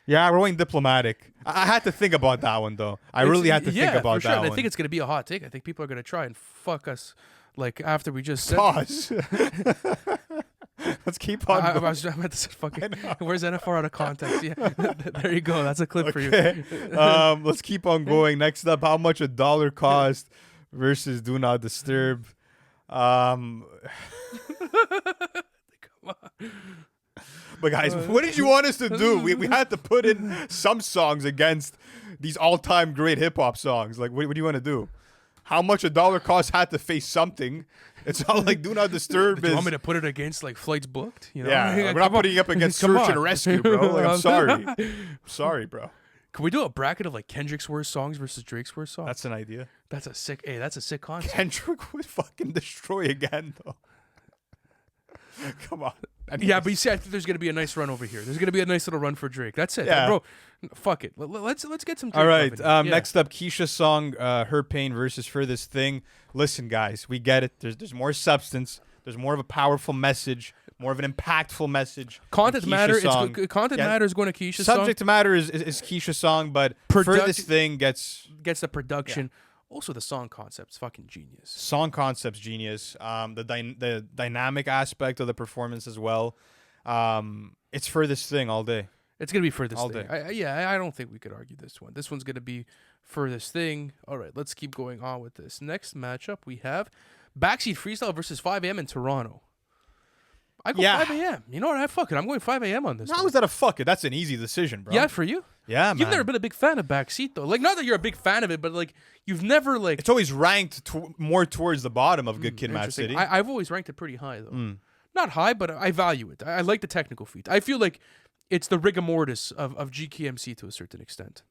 Yeah, we're going Diplomatic. I had to think about that one, though. I really had to think about that one. I think it's going to be a hot take. I think people are going to try and fuck us like after we just said. Pause. Let's keep on going. I was about to say fucking, where's NFR out of context? Yeah, there you go. That's a clip for you. Let's keep on going. Next up, how much $1 cost versus Do Not Disturb. Come on. But guys, what did you want us to do? We had to put in some songs against these all-time great hip-hop songs. Like, what do you want to do? How much $1 cost had to face something. It's not like Do Not Disturb. You want me to put it against like flights booked? You know? Yeah, we're not putting it up against Search and Rescue, bro. Like, I'm sorry. Sorry, bro. Can we do a bracket of like Kendrick's worst songs versus Drake's worst songs? That's an idea. That's a sick concept. Kendrick would fucking destroy again, though. Come on. Anyways. Yeah, but you see, I think there's going to be a nice run over here. There's going to be a nice little run for Drake. That's it. Yeah. Bro, fuck it. Let's get some Drake. All right. Next up, Keisha's song, Her Pain versus Furthest Thing. Listen, guys, we get it. There's more substance. There's more of a powerful message, more of an impactful message. Content matter. Matter is going to Keisha's song. Subject matter is Keisha's song, but Furthest Thing gets the production. Also, the song concept's fucking genius. Song concept's genius. The dynamic aspect of the performance as well. It's Furthest Thing all day. It's gonna be Furthest All Thing. day. I don't think we could argue this one. This one's gonna be Furthest Thing. All right, let's keep going on with this. Next matchup we have Backseat Freestyle versus 5 a.m. in Toronto. I go 5 a.m. You know what? Fuck it. I'm going 5 a.m. on this. How one. is that a fuck it? That's an easy decision, bro. Yeah, for you. Yeah, man. You've never been a big fan of Backseat though. Like, not that you're a big fan of it, but like you've never like. It's always ranked more towards the bottom of Good Kid, Mad Interesting. City. I've always ranked it pretty high though. Not high, but I value it. I like the technical feat. I feel like it's the rigor mortis of GKMC to a certain extent.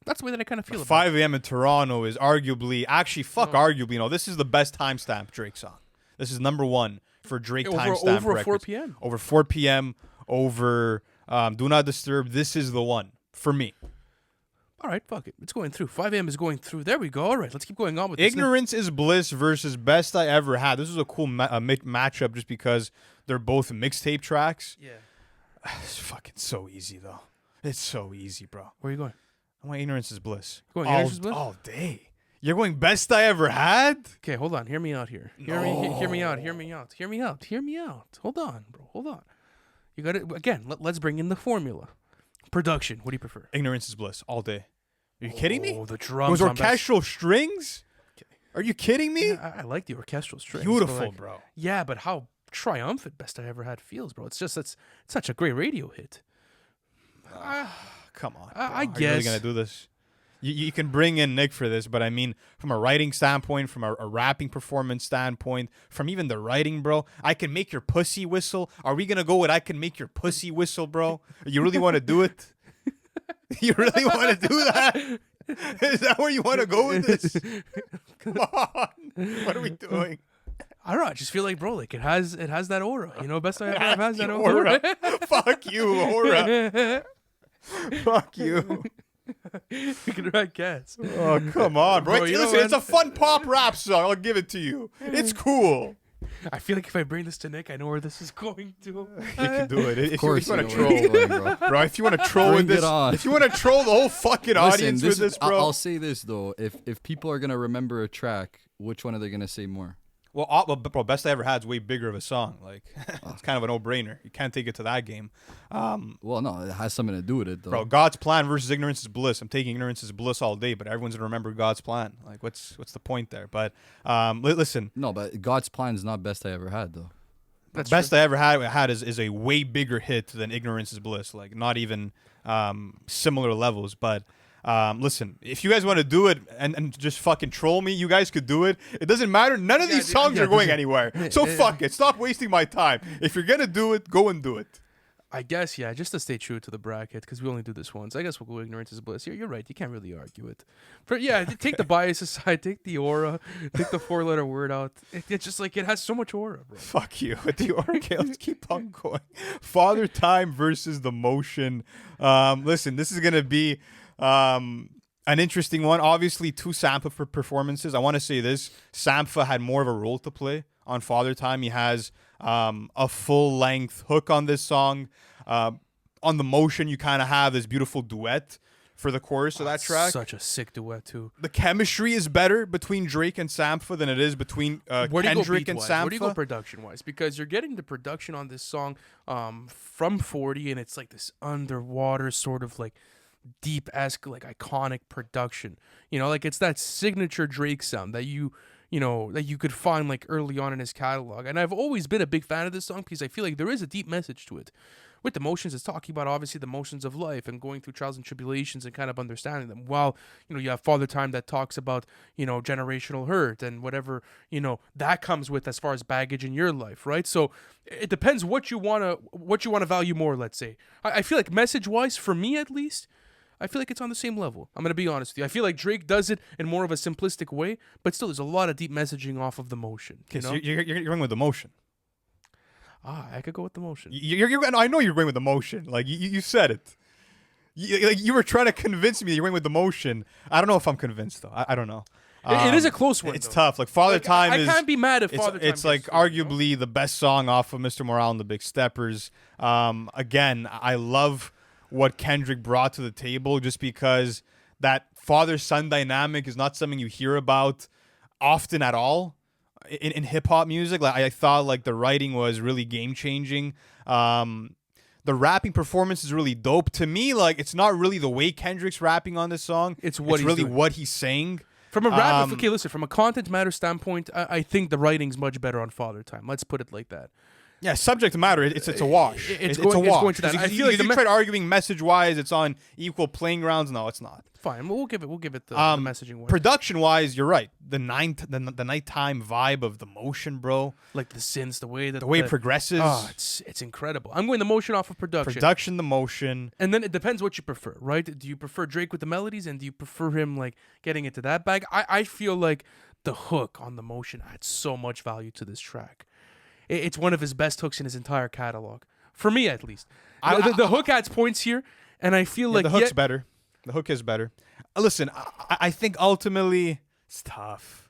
That's the way that I kind of feel about 5 a.m. in Toronto is arguably, arguably, this is the best timestamp Drake song. This is number one for Drake timestamp over records. 4 p.m. Over 4 p.m. Over Do Not Disturb. This is the one for me. All right, fuck it. It's going through. 5 a.m. is going through. There we go. All right, let's keep going on with this. Ignorance is Bliss versus Best I Ever Had. This is a cool matchup just because they're both mixtape tracks. Yeah. It's fucking so easy, though. It's so easy, bro. Where are you going? I want Ignorance is Bliss. Going Ignorance is Bliss? All day. You're going Best I Ever Had? Okay, hold on. Hear me out here. Hear me out. Hold on, bro. Hold on. You got it. Again, let's bring in the formula. Production. What do you prefer? Ignorance is Bliss. All day. Are you kidding me? Oh, the drums. Those orchestral strings? Okay. Are you kidding me? Yeah, I like the orchestral strings. Beautiful, like, bro. Yeah, but how triumphant Best I Ever Had feels, bro. It's such a great radio hit. Come on. I Are you guess. really going to do this? You can bring in Nick for this, but I mean, from a writing standpoint, from a rapping performance standpoint, from even the writing, bro, I can make your pussy whistle. Are we going to go with I can make your pussy whistle, bro? You really want to do it? You really want to do that? Is that where you want to go with this? Come on. What are we doing? I don't know. I just feel like, bro, like it has that aura. You know, Best I Ever Had has that aura. Fuck you, aura. Fuck you. You can write cats. Oh, come on, bro. Bro, you know Listen, what? it's a fun pop rap song. I'll give it to you. It's cool. I feel like if I bring this to Nick, I know where this is going to. You can do it. Of course, if you want to know where troll, it's going, bro. bro. If you want to troll with Bring it this, on. if you want to troll the whole fucking audience with this, bro. I'll say this though: if people are gonna remember a track, which one are they gonna say more? Well, bro, Best I Ever Had is way bigger of a song. Like, it's kind of a no-brainer. You can't take it to that game. Well, no, it has something to do with it though. Bro, God's Plan versus Ignorance is Bliss. I'm taking Ignorance is Bliss all day, but everyone's gonna remember God's Plan. Like, what's the point there? But listen, No, but God's Plan is not Best I Ever Had though. That's Best true. I Ever Had is a way bigger hit than Ignorance is Bliss. Like, not even similar levels. But listen, if you guys want to do it and just fucking troll me, you guys could do it. It doesn't matter. None of these songs are going anywhere. So fuck it. Stop wasting my time. If you're gonna do it, go and do it. I guess, yeah, just to stay true to the bracket, because we only do this once. I guess we'll go Ignorance is Bliss. You're right. You can't really argue it. But yeah, take the bias aside, take the aura, take the 4-letter word out. It's just like it has so much aura, bro. Fuck you with the okay, let's keep on going. Father Time versus The Motion. Listen, this is gonna be an interesting one. Obviously, two Sampha performances. I want to say this: Sampha had more of a role to play on Father Time. He has a full-length hook on this song. On The Motion, you kind of have this beautiful duet for the chorus of that track. Such a sick duet too. The chemistry is better between Drake and Sampha than it is between Where do you go Kendrick and beat-wise? Sampha. Where do you go production-wise? Because you're getting the production on this song from 40, and it's like this underwater sort of like deep-esque, like iconic production. You know, like it's that signature Drake sound that you could find like early on in his catalog. And I've always been a big fan of this song because I feel like there is a deep message to it. With the motions, it's talking about obviously the motions of life and going through trials and tribulations and kind of understanding them. While, you have Father Time that talks about, generational hurt and whatever, that comes with as far as baggage in your life, right? So it depends what you wanna value more, let's say. I feel like message-wise, for me at least, I feel like it's on the same level. I'm going to be honest with you. I feel like Drake does it in more of a simplistic way, but still there's a lot of deep messaging off of The Motion. So you're going with The Motion. I could go with The Motion. I know you're going with The Motion. Like, you said it. You were trying to convince me that you're going with The Motion. I don't know if I'm convinced, though. I don't know. It is a close one, It's though. tough. Like, Father Time I is... can't be mad if Father Time It's like gets through, arguably the best song off of Mr. Morale and the Big Steppers. Again, I love what Kendrick brought to the table just because that father-son dynamic is not something you hear about often at all in hip hop music. Like I thought like the writing was really game changing. The rapping performance is really dope. To me, like it's not really the way Kendrick's rapping on this song. It's what he's really doing. what he's saying. From a rap, okay, listen. From a content matter standpoint, I think the writing's much better on Father Time. Let's put it like that. Yeah, subject matter, it's a wash. It's a going wash. to that. I I feel feel like you tried arguing message wise, it's on equal playing grounds. No, it's not. Fine, we'll give it the messaging one. Production wise, you're right. The nighttime vibe of the motion, bro. Like the synths, the way it progresses. Oh, it's incredible. I'm going the motion off of production. Production, the motion. And then it depends what you prefer, right? Do you prefer Drake with the melodies, and do you prefer him like getting into that bag? I feel like the hook on the motion adds so much value to this track. It's one of his best hooks in his entire catalog, for me at least. The hook adds points here, and I feel like the hook's better. The hook is better. Listen, I think ultimately it's tough.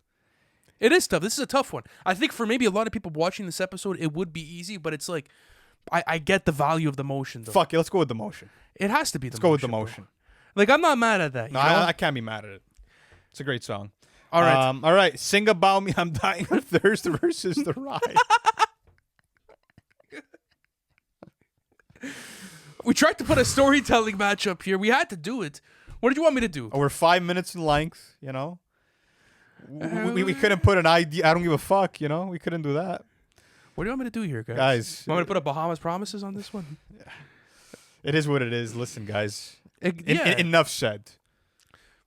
It is tough. This is a tough one. I think for maybe a lot of people watching this episode, it would be easy, but it's like I get the value of the motion, though. Fuck it, let's go with the motion. It has to be the motion. Let's go with the motion. Bro. Like, I'm not mad at that. No, you know? I can't be mad at it. It's a great song. All right. All right. Sing About Me, I'm Dying of Thirst versus The Ride. We tried to put a storytelling matchup here. We had to do it. What did you want me to do? We're 5 minutes in length, you know? We couldn't put an ID. I don't give a fuck, you know? We couldn't do that. What do you want me to do here, guys? Guys. You want me to put a Bahamas Promises on this one? It is what it is. Listen, guys. Yeah. Enough said.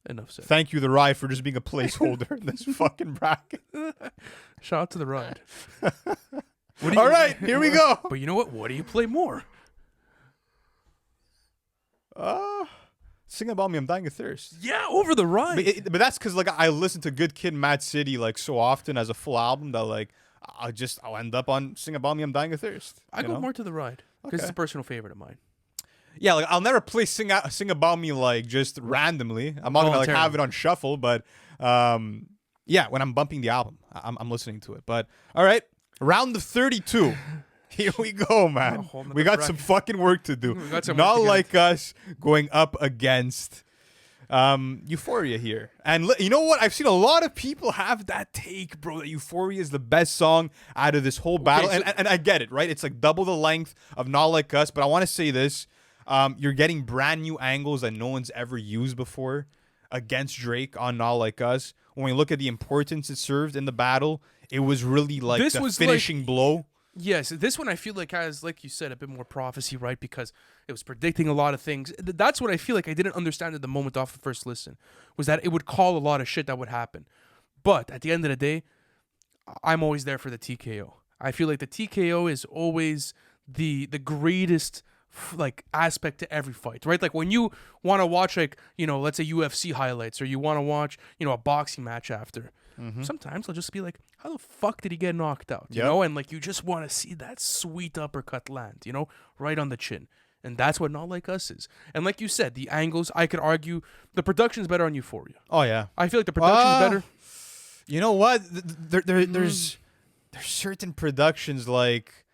Enough said. Thank you, The Ride, for just being a placeholder in this fucking bracket. Shout out to The Ride. All right, here we go. But you know what? What do you play more? Sing About Me, I'm Dying of Thirst. Yeah, over The Ride. But that's because like I listen to Good Kid, Mad City like so often as a full album that like I'll end up on Sing About Me, I'm Dying of Thirst. I go more to The Ride because it's a personal favorite of mine. Yeah, like I'll never play Sing About Me like just randomly. I'm not gonna like have it on shuffle, but yeah, when I'm bumping the album, I'm listening to it. But all right, round of 32. Here we go, man. We got some fucking work to do. Not like us going up against Euphoria here. And you know what? I've seen a lot of people have that take, bro, that Euphoria is the best song out of this whole battle. So and I get it, right? It's like double the length of Not Like Us. But I want to say this. You're getting brand new angles that no one's ever used before against Drake on Not Like Us. When we look at the importance it served in the battle, it was really like the finishing blow. Yes, this one I feel like has, like you said, a bit more prophecy, right? Because it was predicting a lot of things. That's what I feel like I didn't understand at the moment off the first listen, was that it would call a lot of shit that would happen. But at the end of the day, I'm always there for the TKO. I feel like the TKO is always the greatest like aspect to every fight, right? Like when you want to watch like, you know, let's say UFC highlights, or you want to watch, you know, a boxing match after. Sometimes I'll just be like, how the fuck did he get knocked out? You know, and like you just want to see that sweet uppercut land, you know, right on the chin. And that's what Not Like Us is. And like you said, the angles, I could argue the production's better on Euphoria. Oh yeah. I feel like the production's better. You know what? There's certain productions like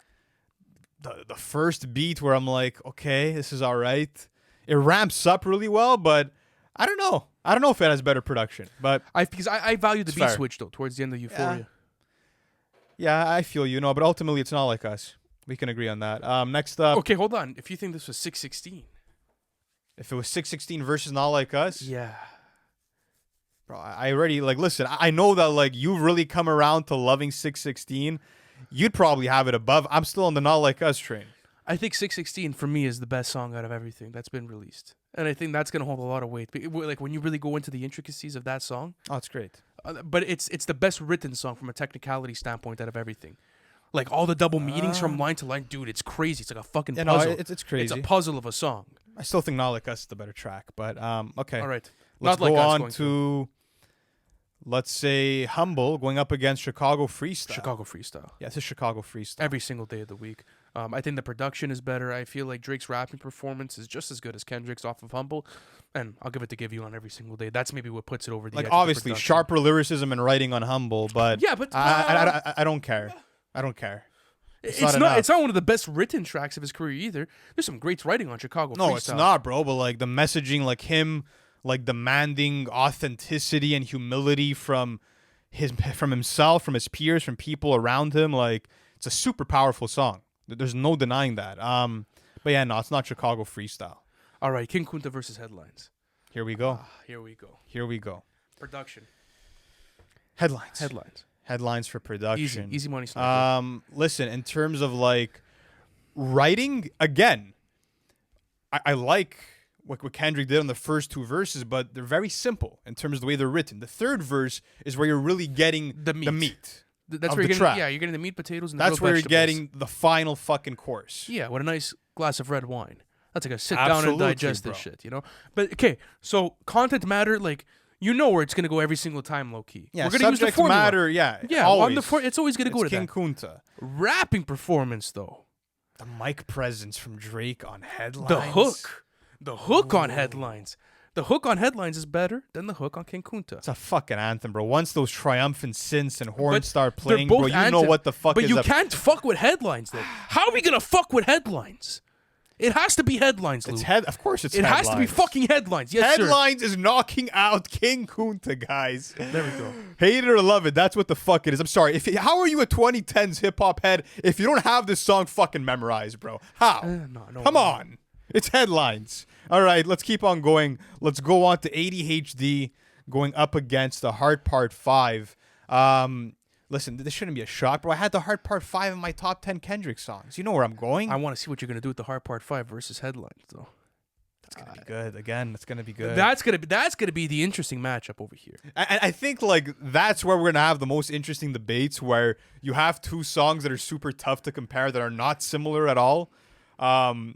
the first beat where I'm like, okay, this is all right. It ramps up really well, but I don't know. I don't know if it has better production, but because I value the beat fair. switch though towards the end of Euphoria. Yeah, I feel you know, but ultimately it's Not Like Us. We can agree on that. Next up, Okay, hold on. If you think this was 616, if it was 616 versus Not Like Us, yeah. bro, I already like listen. I know that like you've really come around to loving 616. You'd probably have it above. I'm still on the Not Like Us train. I think 616 for me is the best song out of everything that's been released. And I think that's going to hold a lot of weight. Like when you really go into the intricacies of that song. Oh, it's great. But it's the best written song from a technicality standpoint out of everything. Like all the double meanings from line to line. Dude, it's crazy. It's like a fucking puzzle. No, it's crazy. It's a puzzle of a song. I still think Not Like Us is the better track, but okay. All right. Let's Not Like go Us on going to, let's say, Humble going up against Chicago Freestyle. Chicago Freestyle. Yeah, it's a Chicago Freestyle. Every single day of the week. I think the production is better. I feel like Drake's rapping performance is just as good as Kendrick's off of Humble. And I'll give it to Give You on Every Single Day. That's maybe what puts it over the edge. Like, obviously, sharper lyricism and writing on Humble, but yeah, but I don't care. I don't care. It's not one of the best written tracks of his career either. There's some great writing on Chicago Freestyle. No, it's not, bro. But like the messaging, like him like demanding authenticity and humility from himself, from his peers, from people around him. Like, it's a super powerful song. There's no denying that. But yeah, no, it's not Chicago Freestyle. All right, King Kunta versus Headlines. Here we go. Here we go. Here we go. Production. Headlines. Headlines for production. Easy money sniper. Listen, in terms of like writing, again, I like what Kendrick did on the first two verses, but they're very simple in terms of the way they're written. The third verse is where you're really getting the meat. That's of where the you're track. getting, you're getting the meat, potatoes, and the That's grilled where you're vegetables. getting the final fucking course. Yeah, with a nice glass of red wine. That's like a sit down and Absolutely, digest bro. this shit, you know? But okay, so content matter, like, you know where it's gonna go every single time, low key. Yeah, we're gonna use the subject formula. matter, yeah. Yeah, always. it's always gonna go It's to King that. Kunta. Rapping performance though. The mic presence from Drake on Headlines. The hook on Headlines. The hook on Headlines is better than the hook on King Kunta. It's a fucking anthem, bro. Once those triumphant synths and horns But start they're playing, both bro, you know anthem- what the fuck But is you up. can't fuck with Headlines though. How are we gonna fuck with Headlines? It has to be Headlines, Lou. Of course it's It Headlines. has to be fucking Headlines. Yes, Headlines is knocking out King Kunta, guys. sir. There we go. Hate it or love it, that's what the fuck it is. I'm sorry. How are you a 2010s hip hop head if you don't have this song fucking memorized, bro? How? No, Come on. It's Headlines. All right, let's keep on going. Let's go on to ADHD going up against the Heart Part 5. Listen, this shouldn't be a shock, bro. I had the Heart Part 5 in my top 10 Kendrick songs. You know where I'm going? I want to see what you're gonna do with the Hard Part 5 versus Headlines, though. That's going to be good. Again, that's going to be good. That's gonna be the interesting matchup over here. And I think like that's where we're gonna have the most interesting debates, where you have two songs that are super tough to compare, that are not similar at all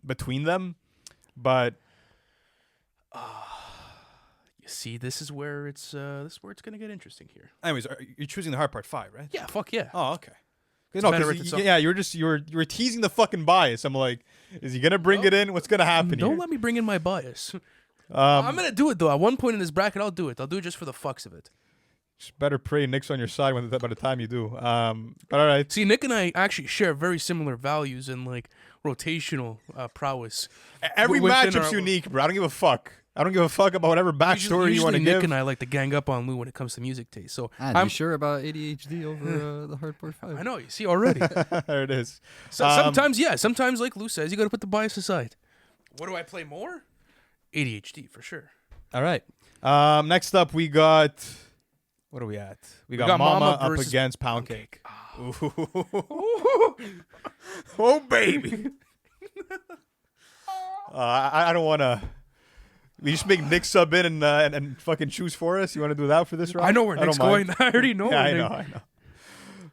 between them. But You see, this is where it's gonna get interesting here. anyways, you're choosing the Hard Part 5, right? Yeah, fuck yeah. Oh, okay. It's No, better 'cause written song. yeah, you were teasing the fucking bias. I'm like, is he gonna bring it in? What's gonna happen Don't here? let me bring in my bias. I'm gonna do it though. At one point in this bracket, I'll do it. I'll do it just for the fucks of it. Just better pray Nick's on your side by the time you do. But all right. See, Nick and I actually share very similar values and like rotational prowess. Every within matchup's our- unique, bro. I don't give a fuck. I don't give a fuck about whatever backstory you want to Nick give. and I like to gang up on Lou when it comes to music taste. So And I'm you sure about ADHD over the Hard Part 5? I know, you see already. There it is. So sometimes like Lou says, you got to put the bias aside. What do I play more? ADHD for sure. All right. Next up, we got. What are we at? We got Mama up versus against Pound Cake. Oh, baby. I don't want to. We just make Nick sub in and fucking choose for us. You want to do that for this round? I know where Nick's don't mind. going. I already know. Yeah, I where know. Nick-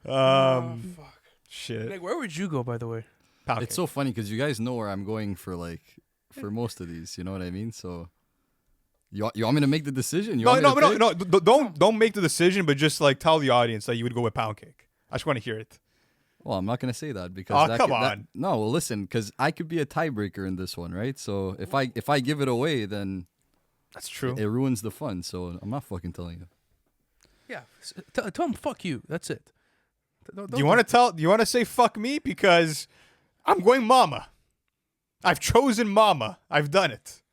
I know. Fuck. Shit. Nick, where would you go, by the way? Pound It's Cake. so funny because you guys know where I'm going for most of these. You know what I mean? So you want me to make the decision? You No, want me to no, pick? no. Don't make the decision, but just like tell the audience that you would go with Pound Cake. I just want to hear it. Well, I'm not gonna say that because Oh, that come could- that- on. no, well, listen, because I could be a tiebreaker in this one, right? So if I give it away, then That's true. it ruins the fun. So I'm not fucking telling you. Yeah. Tell him fuck you. That's it. Do you want to say fuck me? Because I'm going Mama. I've chosen Mama. I've done it.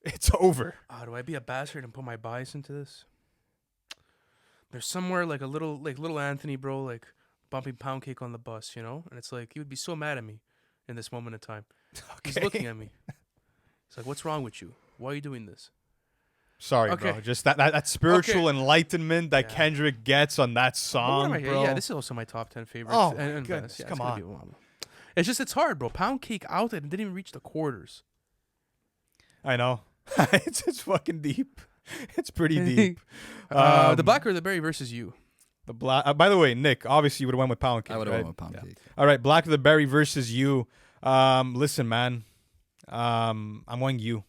It's over. Do I be a bastard and put my bias into this? There's somewhere like little Anthony, bro, like bumping Pound Cake on the bus, you know? And it's like he would be so mad at me in this moment of time. He's looking at me. He's like, "What's wrong with you? Why are you doing this?" Sorry, Okay. bro. Just that spiritual enlightenment that Yeah. Kendrick gets on that But what song, am I here? bro. Yeah, this is also my top 10 favorites. Oh, my and goodness, Venice. Yeah, come it's gonna on. be Mama. It's just it's hard, bro. Pound Cake out and didn't even reach the quarters. I know. it's fucking deep. It's pretty deep. The Black or the Berry versus you. The black. By the way, Nick, obviously you would have went with Pound Cake. I would have right? went with Pound Yeah. Cake. All right, Black of the Berry versus you. Listen, man. I'm going you.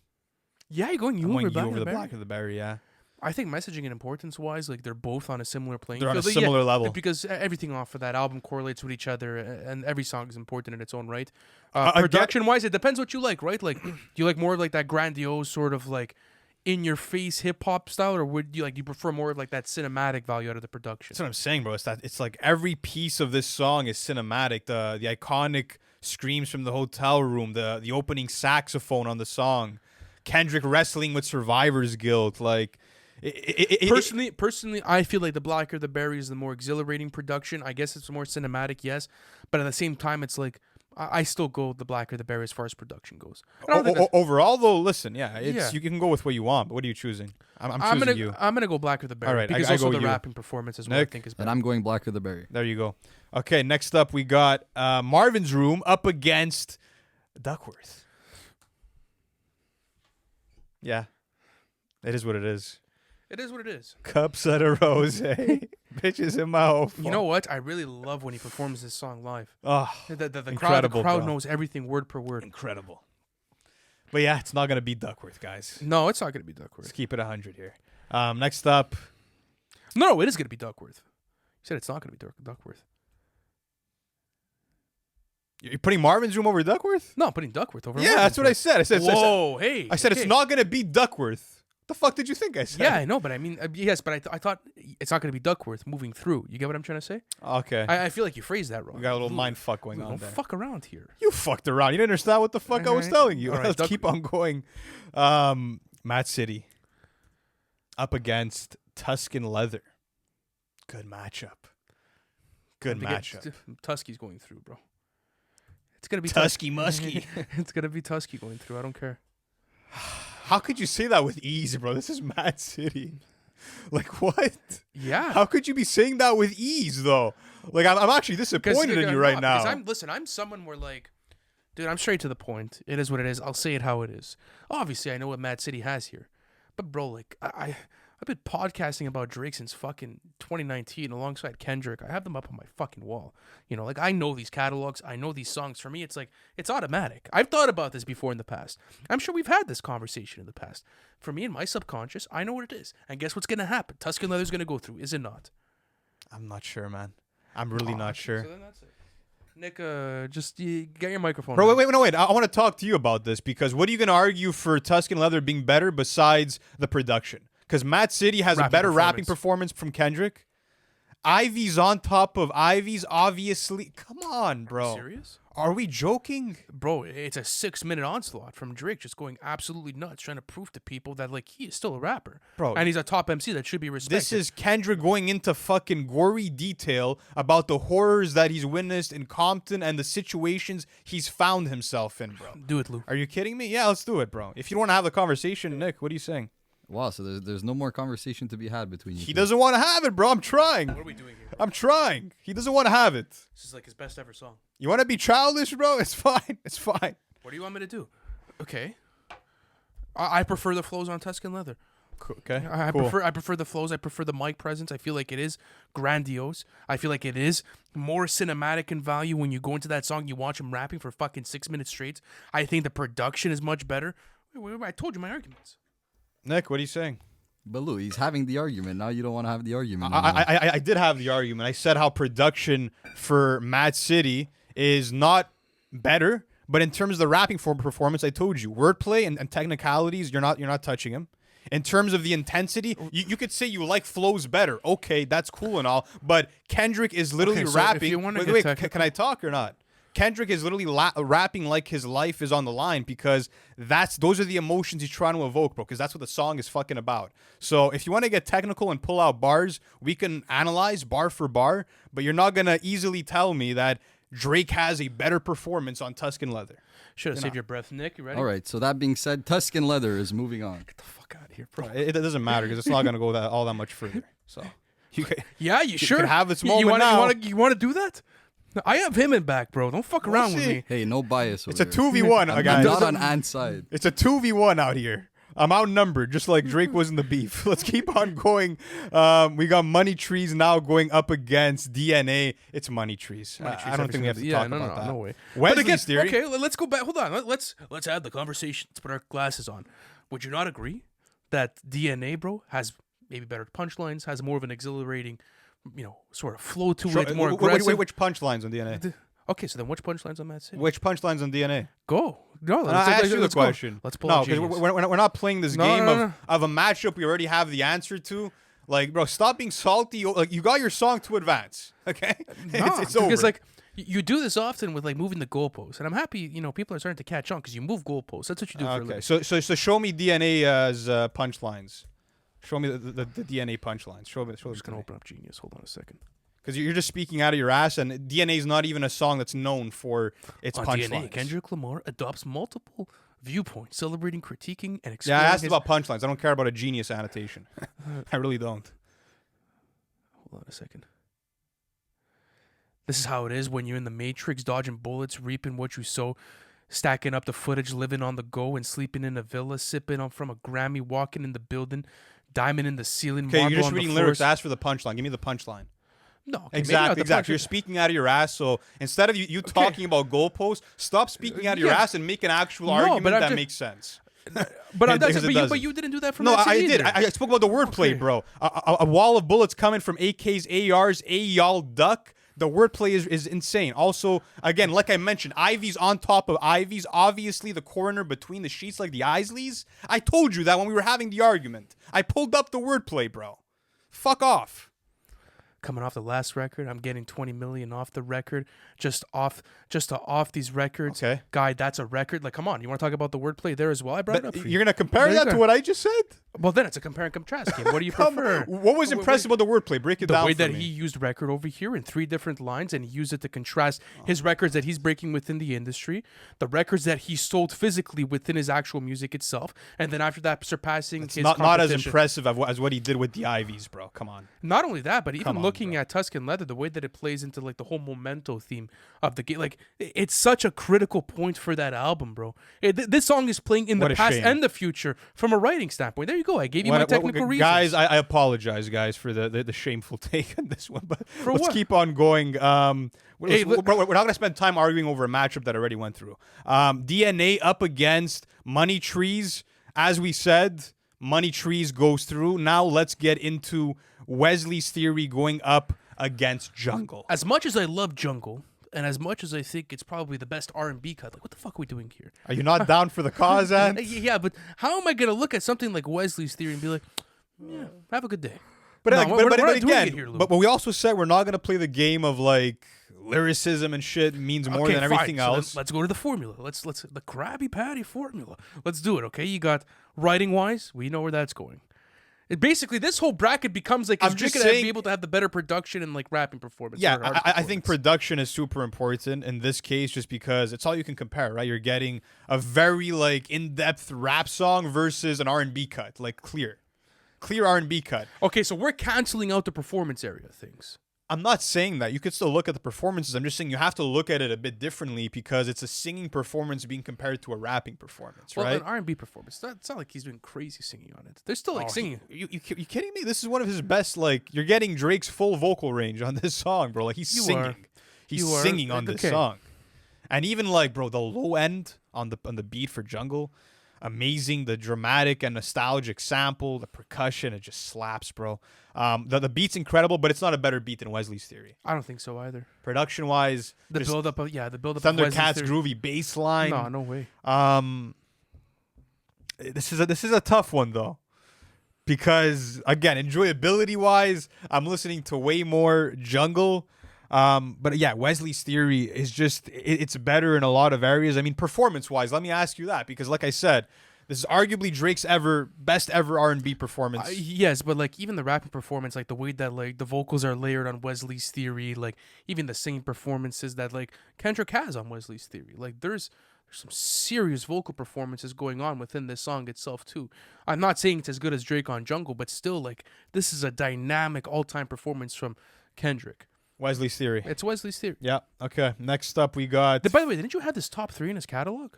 Yeah, you're going you I'm over going you Black over or the Berry? Black of the Berry. Yeah, I think messaging and importance wise, like they're both on a similar playing they're on a field. similar level. Because everything off of that album correlates with each other, and every song is important in its own right. Again- Production wise, it depends what you like, right? Like, do you like more of like that grandiose sort of like in your face hip hop style, or would you prefer more of like that cinematic value out of the production? That's what I'm saying, bro. It's like every piece of this song is cinematic. The iconic screams from the hotel room, the opening saxophone on the song, Kendrick wrestling with survivor's guilt. Like, Personally, I feel like the Blacker the Berry is the more exhilarating production. I guess it's more cinematic, yes, but at the same time, it's like I still go with the Blacker the Berry as far as production goes. Overall, though, listen, it's Yeah. you can go with what you want, but what are you choosing? I'm choosing you. I'm gonna go Blacker the Berry All right, because I also go the with you. rapping performance is what I Nick? think is And better. I'm going Blacker the Berry. There you go. Okay, next up we got Marvin's Room up against Duckworth. Yeah, it is what it is. It is what it is. Cups of the rose, bitches in my hole. You know what? I really love when he performs this song live. Oh, The incredible, crowd bro. knows everything word per word. incredible. But yeah, it's not gonna be Duckworth, guys. No, it's not gonna be Let's Duckworth. keep it 100 here. Next up, No, it is gonna be Duckworth. You said it's not gonna be Duckworth. you're putting Marvin's Room over Duckworth? No, I'm putting Duckworth over. Yeah, that's what I said. I said Whoa, hey. I said it's okay. not gonna be Duckworth. The fuck did you think I said? Yeah, I know, but I mean, yes, but I thought it's not going to be Duckworth moving through. You get what I'm trying to say? Okay. I feel like you phrased that wrong. We got a little mind fuck going Dude, on don't there. fuck around here. You fucked around. You didn't understand what the fuck I was Alright. telling you. Alright, Let's keep on going. Matt City up against Tuscan Leather. Good matchup. Good matchup. Tusky's going through, bro. It's gonna be Tusky Musky. It's gonna be Tusky going through. I don't care. How could you say that with ease, bro? This is Matt City. Like, what? Yeah. How could you be saying that with ease, though? Like, I'm actually disappointed in you right now. Because I'm someone where like, dude, I'm straight to the point. It is what it is. I'll say it how it is. Obviously, I know what Mad City has here, but bro, like, I've been podcasting about Drake since fucking 2019 alongside Kendrick. I have them up on my fucking wall. You know, like I know these catalogs. I know these songs. For me, it's like, it's automatic. I've thought about this before in the past. I'm sure we've had this conversation in the past. For me, in my subconscious, I know what it is. And guess what's going to happen? Tuscan Leather's going to go through, is it not? I'm not sure, man. I'm really not sure. So then that's it. Nick, just get your microphone. Bro, on. wait. I want to talk to you about this because what are you going to argue for Tuscan Leather being better besides the production? Because Matt City has a better rapping performance from Kendrick. Ivy's on top of Ivy's, obviously. Come on, bro. Serious? Are we joking? Bro, it's a 6-minute onslaught from Drake just going absolutely nuts, trying to prove to people that, like, he is still a rapper. Bro, and he's a top MC that should be respected. This is Kendrick going into fucking gory detail about the horrors that he's witnessed in Compton and the situations he's found himself in, bro. Do it, Lou. Are you kidding me? Yeah, let's do it, bro. If you don't want to have the conversation, Nick, what are you saying? Wow, so there's no more conversation to be had between you. He doesn't want to have it, bro. I'm trying. What are we doing here? I'm trying. He doesn't want to have it. This is like his best ever song. You want to be childish, bro? It's fine. It's fine. What do you want me to do? Okay. I prefer the flows on Tuscan Leather. Okay. I cool. prefer the flows. I prefer the mic presence. I feel like it is grandiose. I feel like it is more cinematic in value when you go into that song. You watch him rapping for fucking 6 minutes straight. I think the production is much better. Wait, I told you my arguments. Nick, what are you saying? But Lou, he's having the argument. Now you don't want to have the argument. I did have the argument. I said how production for Mad City is not better, but in terms of the rapping form performance, I told you wordplay and technicalities, you're not touching him. In terms of the intensity, you could say you like flows better. Okay, that's cool and all, but Kendrick is literally Okay, so if rapping. you wanna Wait, get can I talk or not? Kendrick is literally rapping like his life is on the line because those are the emotions he's trying to evoke, bro, because that's what the song is fucking about. So if you want to get technical and pull out bars, we can analyze bar for bar, but you're not going to easily tell me that Drake has a better performance on Tuscan Leather. Should have saved your breath, Nick. You ready? All right, so that being said, Tuscan Leather is moving on. Get the fuck out of here, bro. It doesn't matter because it's not going to go all that much further. So Yeah, you sure? can have this You moment now. You want to do that? I have him in back, bro. Don't fuck around with see. me. Hey, no bias over It's a here. 2v1, I'm guys. not on Ant's side. It's a 2v1 out here. I'm outnumbered, just like Drake was in the beef. Let's keep on going. We got Money Trees now going up against DNA. It's Money Trees. I don't think we have to talk about that. No way. Wesley's theory. Okay, let's go back. Hold on. Let's add the conversation. Let's put our glasses on. Would you not agree that DNA, bro, has maybe better punchlines, has more of an exciting, sort of flow to it, more aggressive? Which punchlines on DNA? Okay, so then which punchlines on Mad City? Which punchlines on DNA? Go. No, I asked you the let's go. question. Let's pull No, out because Genius. we're not playing this No, game no. of a matchup we already have the answer to. Like, bro, stop being salty. Like, you got your song to advance. Okay, it's over. Because like you do this often with like moving the goalposts, and I'm happy people are starting to catch on because you move goalposts. That's what you do for a okay, living. so show me DNA as punchlines. Show me the DNA punchlines. Show me. I'm just gonna open up Genius. Hold on a second. Because you're just speaking out of your ass, and DNA is not even a song that's known for its On punchlines. DNA, Kendrick Lamar adopts multiple viewpoints, celebrating, critiquing, and Yeah, exploring. I asked about punchlines. I don't care about a Genius annotation. I really don't. Hold on a second. This is how it is when you're in the Matrix, dodging bullets, reaping what you sow, stacking up the footage, living on the go, and sleeping in a villa, sipping on from a Grammy, walking in the building, diamond in the ceiling. Okay, you're marble just on the reading floors. lyrics. Ask for the punchline. Give me the punchline. No, okay, maybe not Exactly, the exactly. punchline. You're speaking out of your ass. So instead of you talking about goalposts, stop speaking out of your Yeah. ass and make an actual No, argument but I'm that just- makes sense. But, Because it but doesn't. you didn't do that from No, that I scene did. either. I spoke about the wordplay, Okay. bro. A wall of bullets coming from AKs, ARs, y'all duck. The wordplay is insane. Also, again, like I mentioned, Ivy's on top of Ivy's. Obviously, the corner between the sheets like the Isleys. I told you that when we were having the argument. I pulled up the wordplay, bro. Fuck off. Coming off the last record, I'm getting 20 million off the record, just off these records. Okay. Guy, that's a record. Like, come on, you want to talk about the wordplay there as well? I brought it But up for you're you. gonna compare There you that to go. what I just said? Well, then it's a compare and contrast game. What do you Come prefer? on. What was impressive about the wordplay? Break it The down way for that me. he used record over here in 3 different lines, and he used it to contrast his records that he's breaking within the industry, the records that he sold physically within his actual music itself, and then after that surpassing It's his not as competition. impressive as what he did with the Ivies, bro. Come on. Not only that, but even Come on, looking bro. at Tuscan Leather, the way that it plays into like the whole memento theme of the game, like it's such a critical point for that album, bro. This song is playing in What the a past shame. and the future from a writing standpoint. There you go. I gave you my technical reasons. Guys, I apologize, guys, for the shameful take on this one, but let's what? keep on going. Hey, We're not going to spend time arguing over a matchup that I already went through. DNA up against Money Trees. As we said, Money Trees goes through. Now let's get into Wesley's Theory going up against Jungle. As much as I love Jungle, and as much as I think it's probably the best R&B cut, like what the fuck are we doing here? Are you not down for the cause, Ant? Yeah, but how am I gonna look at something like Wesley's Theory and be like, yeah, have a good day? But, No, like, we're not doing again, it here, Lou. but we also said we're not going to play the game of like lyricism and shit means more Okay, than everything fine. So else. let's go to the formula. Let's the Krabby Patty formula. Let's do it. Okay, you got writing wise, we know where that's going. Basically, this whole bracket becomes like, I'm is just Drake gonna saying- be able to have the better production and like rapping performance? Yeah, or artist I think performance? production is super important in this case just because it's all you can compare, right? You're getting a very like in-depth rap song versus an R&B cut, like clear R&B cut. Okay, so we're canceling out the performance area things. I'm not saying that. You could still look at the performances. I'm just saying you have to look at it a bit differently because it's a singing performance being compared to a rapping performance, Well, right? an R&B performance. It's not like he's doing crazy singing on it. They're still like Oh, singing. You kidding me? This is one of his best. Like you're getting Drake's full vocal range on this song, bro. Like he's You singing. are. He's You are. singing on this Okay. song, and even like bro, the low end on the beat for Jungle, amazing. The dramatic and nostalgic sample, the percussion, it just slaps, bro. The beat's incredible, but it's not a better beat than Wesley's Theory. I don't think so either. Production wise, The build up of the build up of Wesley's Thundercats Theory. groovy bass line. No way. This is a tough one though, because again, enjoyability wise, I'm listening to way more Jungle. But yeah, Wesley's Theory is just it's better in a lot of areas. I mean, performance wise, let me ask you that because, like I said, this is arguably Drake's best ever R&B performance. Yes, but like even the rapping performance, like the way that like the vocals are layered on Wesley's Theory, like even the singing performances that like Kendrick has on Wesley's Theory, like there's some serious vocal performances going on within this song itself too. I'm not saying it's as good as Drake on Jungle, but still like this is a dynamic all-time performance from Kendrick. Wesley's Theory. It's Wesley's Theory. Yeah. Okay. Next up, we got By the way, didn't you have this top 3 in his catalog?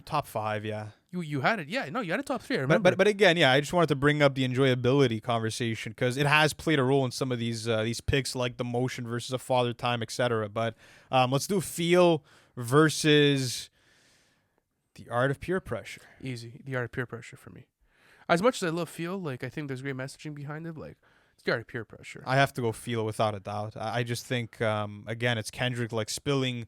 top 5. Yeah. You had it. Yeah, no, you had a top 3. I remember. But again, yeah, I just wanted to bring up the enjoyability conversation because it has played a role in some of these picks, like the motion versus a father time, etc. But let's do Feel versus the Art of Peer Pressure. Easy. The Art of Peer Pressure for me. As much as I love Feel, like I think there's great messaging behind it. Like it's the Art of Peer Pressure. I have to go Feel without a doubt. I just think again, it's Kendrick like spilling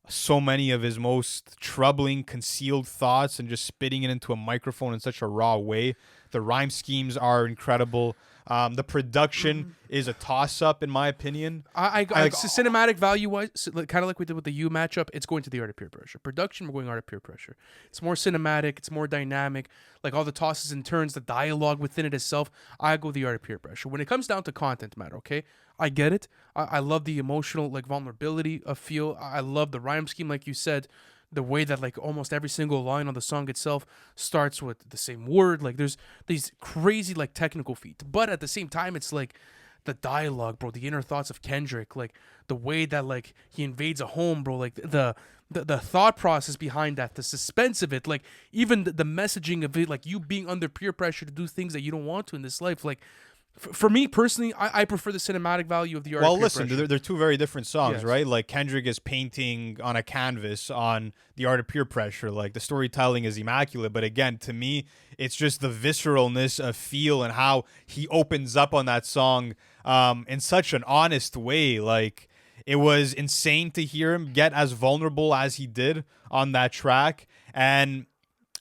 so many of his most troubling, concealed thoughts and just spitting it into a microphone in such a raw way. The rhyme schemes are incredible. The production is a toss-up in my opinion. I cinematic value wise, kind of like we did with the U matchup. It's going to the Art of Peer Pressure. Production, we're going Art of Peer Pressure. It's more cinematic. It's more dynamic. Like all the tosses and turns, the dialogue within it itself. I go the Art of Peer Pressure. When it comes down to content matter, okay, I get it. I love the emotional like vulnerability of feel. I love the rhyme scheme, like you said. The way that like almost every single line on the song itself starts with the same word. Like there's these crazy like technical feats, but at the same time, it's like the dialogue, bro, the inner thoughts of Kendrick, like the way that like he invades a home, bro, like the thought process behind that, the suspense of it, like even the messaging of it, like you being under peer pressure to do things that you don't want to in this life, like. For me personally, I prefer the cinematic value of the art. Well, listen, they're two very different songs, Yes. right? Like Kendrick is painting on a canvas on the art of peer pressure. Like the storytelling is immaculate, but again, to me, it's just the visceralness of feel and how he opens up on that song in such an honest way. Like it was insane to hear him get as vulnerable as he did on that track, and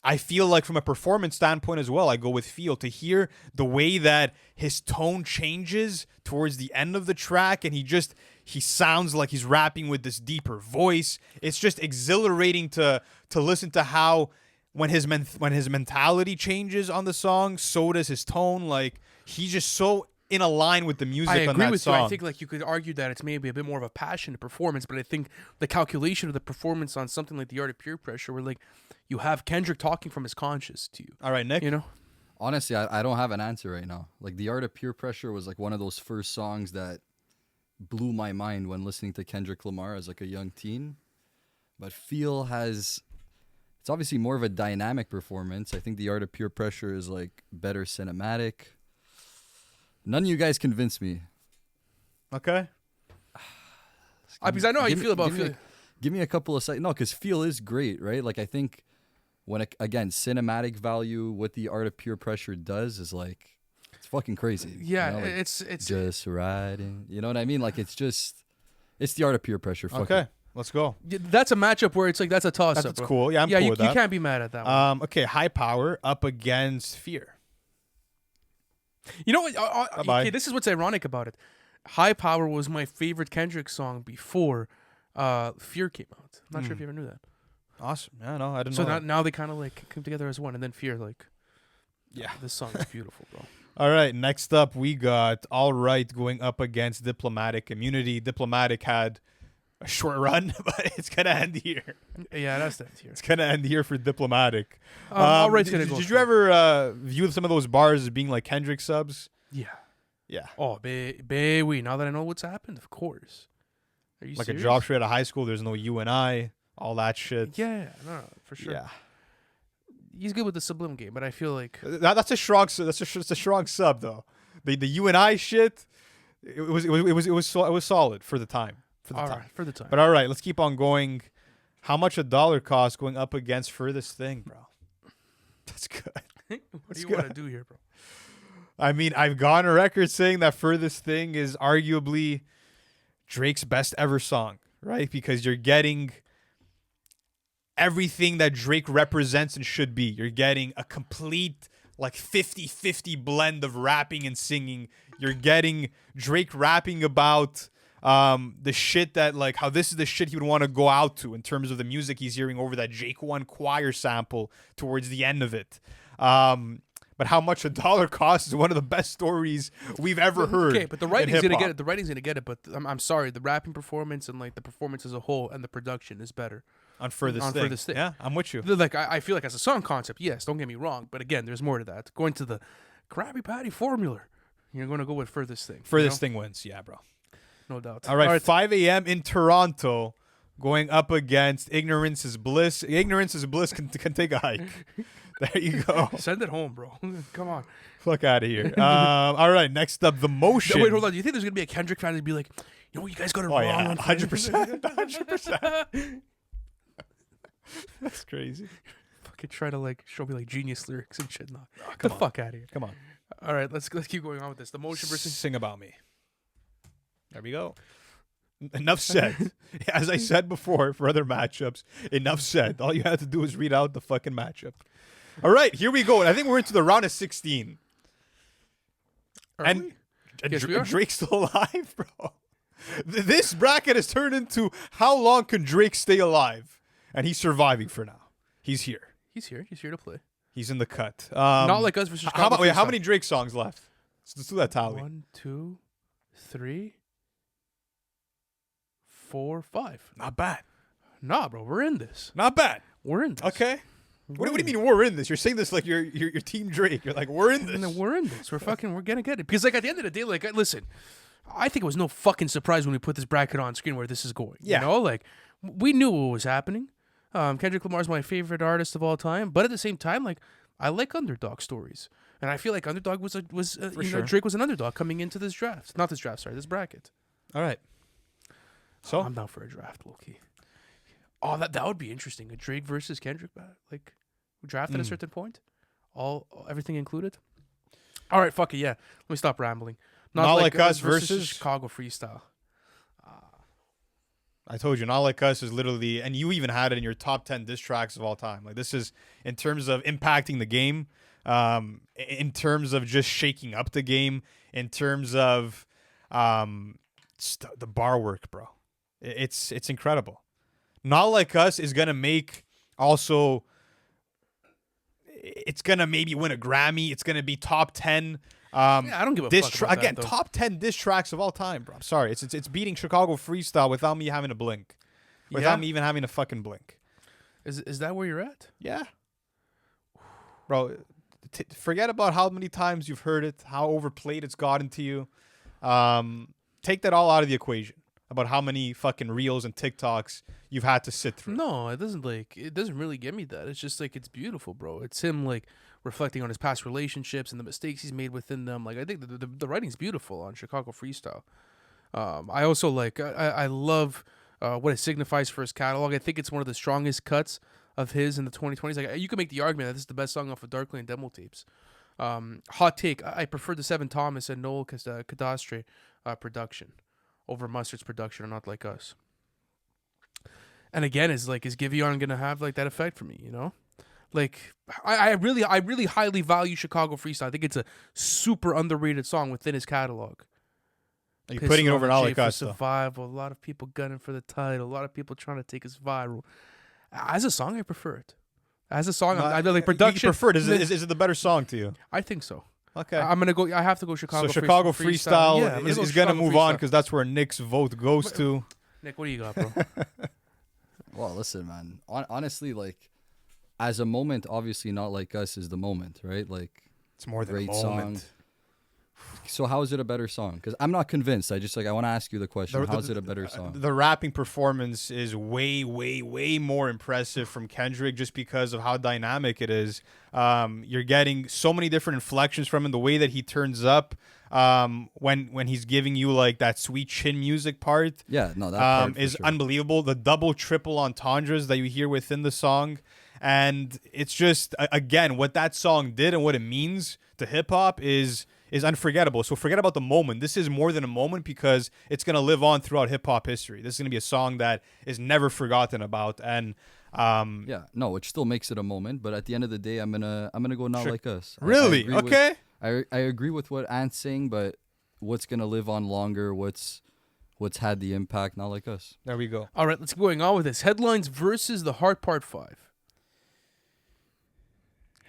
I feel like from a performance standpoint as well, I go with feel. To hear the way that his tone changes towards the end of the track and he sounds like he's rapping with this deeper voice. It's just exhilarating to listen to how when his mentality changes on the song, so does his tone. Like he's just so in a line with the music I on agree that with song. you. I think like you could argue that it's maybe a bit more of a passionate performance, but I think the calculation of the performance on something like the art of peer pressure, where like you have Kendrick talking from his conscious to you. All right, Nick. You know, Honestly, I don't have an answer right now. Like the Art of Peer Pressure was like one of those first songs that blew my mind when listening to Kendrick Lamar as like a young teen. But Feel it's obviously more of a dynamic performance. I think the Art of Peer Pressure is like better cinematic. None of you guys convinced me. Okay. because I know how you feel about Feel. Give me a couple of seconds. No, because Feel is great, right? Like I think again, cinematic value, what the Art of Peer Pressure does is like, it's fucking crazy. Yeah, you know? Like, it's just riding. You know what I mean? Like it's the Art of Peer Pressure. Fuck Okay. it. Let's go. that's a matchup where it's like that's a toss up. That's cool. Yeah, I'm cool you with that. can't be mad at that one. Okay, High Power up against Fear. You know what? Bye-bye. Okay, this is what's ironic about it. High Power was my favorite Kendrick song before Fear came out. I'm not sure if you ever knew that. Awesome. Yeah, no, I didn't So know that. now they kind of like come together as one, and then Fear like, Yeah. this song is beautiful, bro. All right, next up we got All Right going up against Diplomatic Immunity. Diplomatic had a short run, but it's going to end here. Yeah, that's that here. It's going to end here for Diplomatic. All Right's gonna go Did you first. ever view some of those bars as being like Kendrick subs? Yeah. Yeah. Oh, baby. Now that I know what's happened, of course. Are you Like serious? a drop straight out of high school, there's no you and I, all that shit. Yeah, no, for sure. Yeah. He's good with the subliminal game, but I feel like That's a strong it's a strong sub though. The you and I shit, it was solid for the time. all right for the time. But all right, let's keep on going. How much a dollar cost going up against Furthest Thing, bro? That's good. What do you want to do here, bro? I mean, I've gone on record saying that Furthest Thing is arguably Drake's best ever song, right? Because you're getting everything that Drake represents and should be. You're getting a complete like 50-50 blend of rapping and singing. You're getting Drake rapping about the shit that like how this is the shit he would want to go out to in terms of the music he's hearing over that Jake One choir sample towards the end of it. But how much a dollar costs is one of the best stories we've ever heard. Okay, but the writing's in gonna hip-hop. get it. The writing's gonna get it. But I'm sorry, the rapping performance and like the performance as a whole and the production is better. on Furthest Thing. Yeah, I'm with you. Like I feel like as a song concept, yes, don't get me wrong. But again, there's more to that. Going to the Krabby Patty formula, you're gonna go with Furthest Thing. Furthest Thing wins. Yeah, bro. No doubt. All right, 5 a.m. in Toronto, going up against Ignorance is Bliss. Ignorance is Bliss can take a hike. There you go. Send it home, bro. Come on. Fuck out of here. All right, next up, The Motion. No, wait, hold on. Do you think there's gonna be a Kendrick fan to be like, you know, you guys got it Oh, wrong yeah, on 100%. 100%. That's crazy. Fucking try to like show me like genius lyrics and shit. No, get come the on. fuck out of here. Come on. All right, let's keep going on with this. The Motion versus. Sing About Me. There we go. Enough said. As I said before for other matchups, enough said. All you had to do is read out the fucking matchup. All right, here we go. And I think we're into the round of 16. Are and we? Yes, we are. Drake's still alive, bro. This bracket has turned into how long can Drake stay alive, and he's surviving for now. He's here. He's here. He's here to play. He's in the cut. Not like us versus how, Chicago how Freestyle. many Drake songs left? Let's do that tally. 1, 2, 3, 4, 5. Not bad. Nah, bro, we're in this. Not bad. We're in this. Okay. What do you mean we're in this? You're saying this like you're Team Drake. You're like, we're in this. And then we're in this. We're gonna get it. Because like at the end of the day, like listen, I think it was no fucking surprise when we put this bracket on screen where this is going. Yeah. You know, like we knew what was happening. Kendrick Lamar is my favorite artist of all time, but at the same time, like I like underdog stories, and I feel like underdog was sure. Drake was an underdog coming into this draft. Not this draft, sorry, this bracket. All right. So I'm down for a draft, Loki. Oh, that would be interesting. A Drake versus Kendrick, like draft at a certain point, everything included. All right, fuck it, yeah. Let me stop rambling. Not Like Us versus Chicago Freestyle. I told you, Not Like Us is literally, and you even had it in your top 10 diss tracks of all time. Like this is in terms of impacting the game, in terms of just shaking up the game, in terms of the bar work, bro. It's incredible. Not Like Us is gonna make also. It's gonna maybe win a Grammy. It's gonna be top 10. Yeah, I don't give a fuck about again, that, though. top 10 diss tracks of all time, bro. I'm sorry. It's beating Chicago Freestyle without me having to blink. Without me even having to fucking blink. Is that where you're at? Yeah. Bro, forget about how many times you've heard it, how overplayed it's gotten to you. Take that all out of the equation about how many fucking reels and TikToks you've had to sit through. No, it doesn't really give me that. It's just like it's beautiful, bro. It's him like reflecting on his past relationships and the mistakes he's made within them. Like I think the writing's beautiful on Chicago Freestyle. I also like I love what it signifies for his catalog. I think it's one of the strongest cuts of his in the 2020s. Like you can make the argument that this is the best song off of Dark Lane demo tapes. Hot take: I prefer the Seven Thomas and Noel Cadastre production over Mustard's production, or Not Like Us. And again, is Giveon gonna have like that effect for me? You know, like I really highly value Chicago Freestyle. I think it's a super underrated song within his catalog. Are you putting it over Not Like Us? Survival. A lot of people gunning for the title. A lot of people trying to take us viral. As a song, I prefer it. As a song, I like production. You prefer it? Is it the better song to you? I think so. Okay. I'm gonna go. I have to go Chicago. So Chicago Freestyle Yeah, is gonna move on because that's where Nick's vote goes to. Nick, what do you got, bro? Well, listen, man. Honestly, like, as a moment, obviously, Not Like Us is the moment, right? Like, It's more than a great moment. song. So how is it a better song? Because I'm not convinced. I want to ask you the question. How is it a better song? The rapping performance is way, way, way more impressive from Kendrick just because of how dynamic it is. You're getting so many different inflections from him. The way that he turns up when he's giving you like that sweet chin music part. Yeah, no, that part is for sure. unbelievable. The double, triple entendres that you hear within the song. And it's just, again, what that song did and what it means to hip hop is unforgettable. So forget about the moment. This is more than a moment because it's going to live on throughout hip hop history. This is going to be a song that is never forgotten about. And yeah, no, which still makes it a moment. But at the end of the day, I'm gonna go Not Like Us. Really? Okay. I agree with what Ant's saying, but what's gonna live on longer? What's had the impact? Not Like Us. There we go. All right, let's keep going on with this. Headlines versus The Heart Part 5.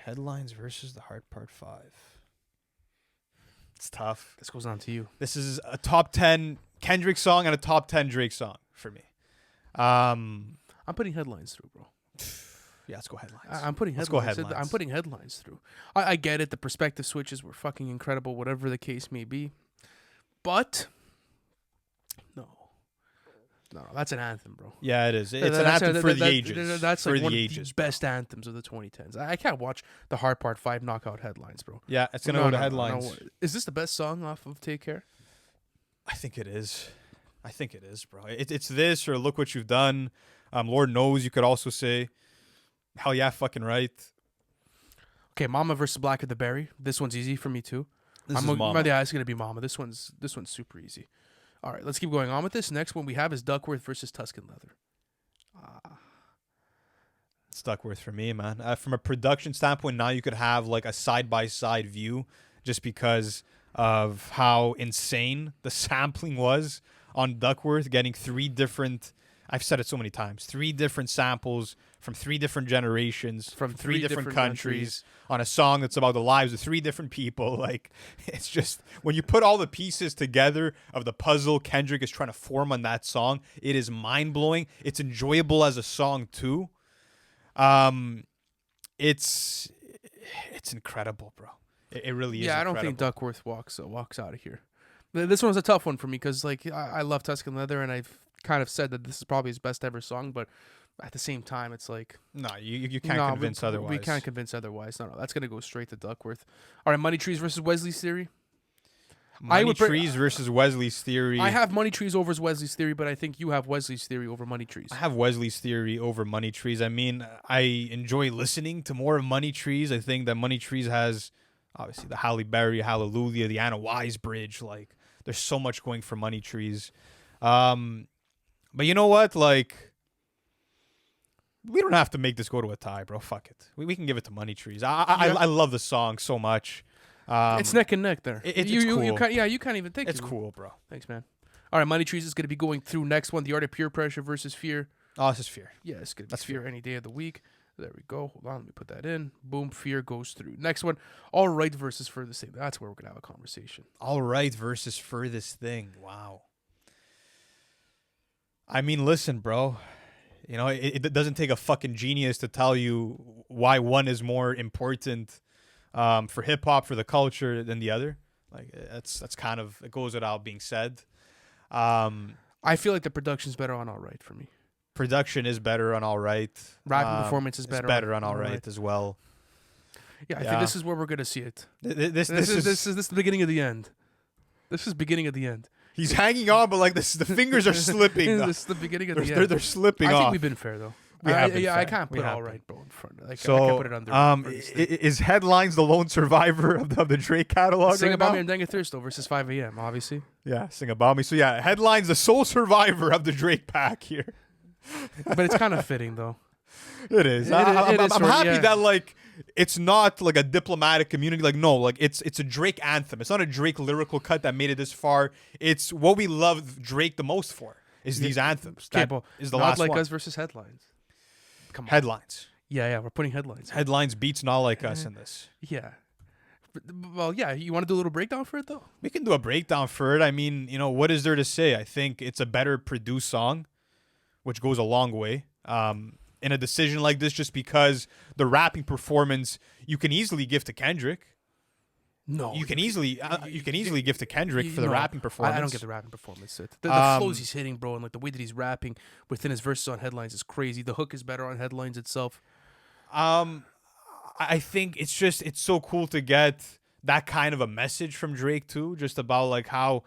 Headlines versus The Heart Part 5. It's tough. This goes on to you. This is a top 10 Kendrick song and a top 10 Drake song for me. I'm putting headlines through, bro. Yeah, let's go headlines. I'm putting Let's headlines. go headlines. I'm putting headlines through. I get it. The perspective switches were fucking incredible, whatever the case may be. But no, that's an anthem, bro. Yeah, it is. It's an anthem for the ages. That's for like one the of ages, the best anthems of the 2010s. I can't watch The Hard Part 5 knockout headlines, bro. Yeah, it's gonna go to headlines. No. Is this the best song off of Take Care? I think it is. Bro. It's this or Look What You've Done. Lord Knows, you could also say. Hell yeah, fucking right. Okay, Mama versus Blacker the Berry. This one's easy for me too. This is Mama. Yeah, it's gonna be Mama. This one's super easy. All right, let's keep going on with this. Next one we have is Duckworth versus Tuscan Leather. It's Duckworth for me, man. From a production standpoint, now you could have like a side-by-side view just because of how insane the sampling was on Duckworth, getting I've said it so many times, 3 different samples from 3 different generations, from 3 different countries on a song that's about the lives of 3 different people. Like, it's just, when you put all the pieces together of the puzzle Kendrick is trying to form on that song, it is mind-blowing. It's enjoyable as a song too. It's incredible, bro. It really is. Yeah, I incredible. don't think Duckworth walks out of here. This one's a tough one for me because, like, I love Tuscan Leather, and I've kind of said that this is probably his best ever song, but at the same time, it's like, No, you can't convince otherwise. We can't convince otherwise. No, that's gonna go straight to Duckworth. All right, Money Trees versus Wesley's Theory. Money Trees versus Wesley's Theory. I have Money Trees over Wesley's Theory, but I think you have Wesley's Theory over Money Trees. I have Wesley's Theory over Money Trees. I mean, I enjoy listening to more of Money Trees. I think that Money Trees has, obviously, the Halle Berry, Hallelujah, the Anna Wise Bridge. Like, there's so much going for Money Trees. But you know what? Like, we don't have to make this go to a tie, bro. Fuck it. We can give it to Money Trees. I love the song so much. It's neck and neck there. It's cool. You can't even think. It's cool, bro. Thanks, man. All right, Money Trees is going to be going through next one. The Art of Peer Pressure versus Fear. Oh, this is Fear. Yeah, it's going to be Fear any day of the week. There we go. Hold on, let me put that in. Boom, Fear goes through. Next one, All Right versus Furthest Thing. That's where we're going to have a conversation. All Right versus Furthest Thing. Wow. I mean, listen, bro. You know, it doesn't take a fucking genius to tell you why one is more important for hip hop, for the culture, than the other. Like, that's kind of, it goes without being said. I feel like the production's better on All Right for me. Production is better on All Right. Rapping performance is better on All Right as well. Yeah, I think this is where we're gonna see it. This is the beginning of the end. This is beginning of the end. He's hanging on, but like the fingers are slipping. This is the beginning of the end. They're slipping off. I think we've been fair though. I can't put All Right, bro, in front. Like, so, I can't put it under. Is Headlines the lone survivor of the Drake catalog? Sing right About now? Me and Dang It Thirsto versus 5 a.m. Obviously. Yeah, Sing About Me. So yeah, Headlines the sole survivor of the Drake pack here. But it's kind of fitting though. It is. I'm happy that like it's not like a diplomatic community. Like, no, like it's a Drake anthem. It's not a Drake lyrical cut that made it this far. It's what we love Drake the most for is these anthems. That is the Not last Like one. Us versus Headlines. Come on. Headlines. Yeah, we're putting Headlines. Headlines beats Not Like Us in this. Yeah. Well, yeah, you want to do a little breakdown for it though? We can do a breakdown for it. I mean, you know, what is there to say? I think it's a better produced song, which goes a long way. In a decision like this, just because the rapping performance you can easily give to Kendrick. No, you can easily give to Kendrick for the rapping performance. I don't get the rapping perforance. The flows he's hitting, bro, and like the way that he's rapping within his verses on Headlines is crazy. The hook is better on Headlines itself. I think it's so cool to get that kind of a message from Drake too, just about like how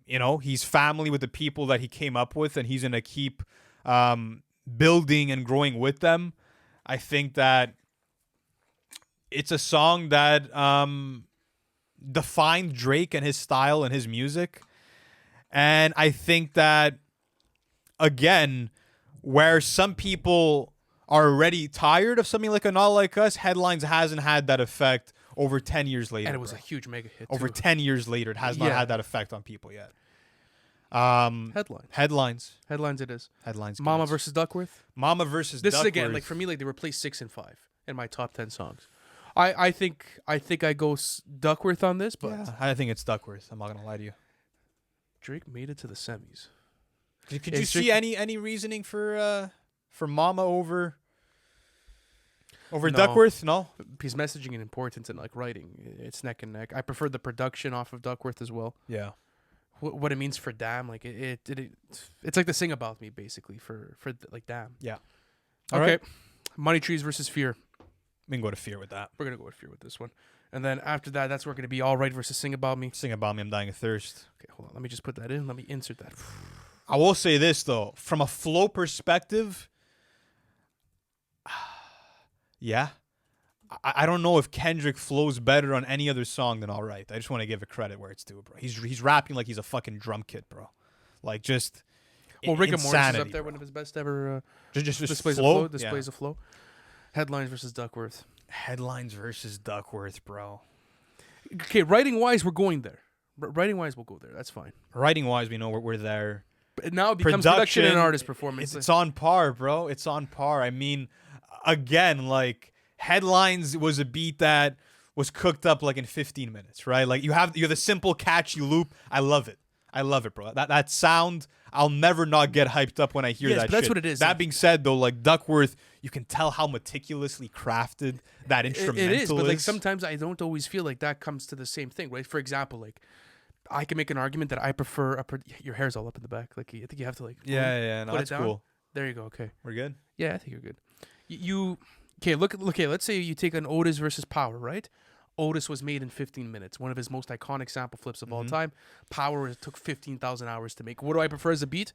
you know, he's family with the people that he came up with, and he's gonna keep building and growing with them. I think that it's a song that defined Drake and his style and his music. And I think that, again, where some people are already tired of something like a Not Like Us, Headlines hasn't had that effect over 10 years later. And it was a huge mega hit. Over 10 years later, it has not had that effect on people yet. Headlines it is. Headlines. Mama versus Duckworth. Mama versus This Duckworth. is again, like, for me, like, they replaced 6 and 5 in my top 10 songs. I think I go Duckworth on this, but yeah, I think it's Duckworth. I'm not gonna lie to you. Drake made it to the semis. Could you see any reasoning for Mama over No. Duckworth? No. His messaging and importance and like writing, it's neck and neck. I prefer the production off of Duckworth as well. Yeah. What it means for Damn, like it's like the Sing About Me basically for like Damn. Yeah. Okay. All right. Money Trees versus Fear. We can go to Fear with that. We're gonna go with Fear with this one, and then after that, that's where we're gonna be All Right versus Sing About Me. Sing About Me, I'm Dying of Thirst. Okay, hold on. Let me just put that in. Let me insert that. I will say this though, from a flow perspective, yeah. I don't know if Kendrick flows better on any other song than All Right. I just want to give it credit where it's due, bro. He's rapping like he's a fucking drum kit, bro. Like, just Well, Rick and Morty is insanity, up there, bro. one of his best ever. Just displays flow? of flow. Displays of flow. Headlines versus Duckworth. Headlines versus Duckworth, bro. Okay, writing wise, we're going there. Writing wise, we'll go there. That's fine. Writing wise, we know we're there. But now it becomes production and artist performance. It's on par, bro. It's on par. I mean, again, like Headlines was a beat that was cooked up like in 15 minutes, right? Like you have the simple catchy loop. I love it, bro. That sound, I'll never not get hyped up when I hear that. But that's shit. what it is. That being said, though, like Duckworth, you can tell how meticulously crafted that instrumental It is, but like sometimes I don't always feel like that comes to the same thing, right? For example, like I can make an argument that I prefer your hair's all up in the back. Like I think you have to like no, put that's it down. cool. There you go. Okay, We're good. yeah, I think you're good. Okay? Let's say you take an Otis versus Power, right? Otis was made in 15 minutes, one of his most iconic sample flips of all time. Power took 15,000 hours to make. What do I prefer as a beat?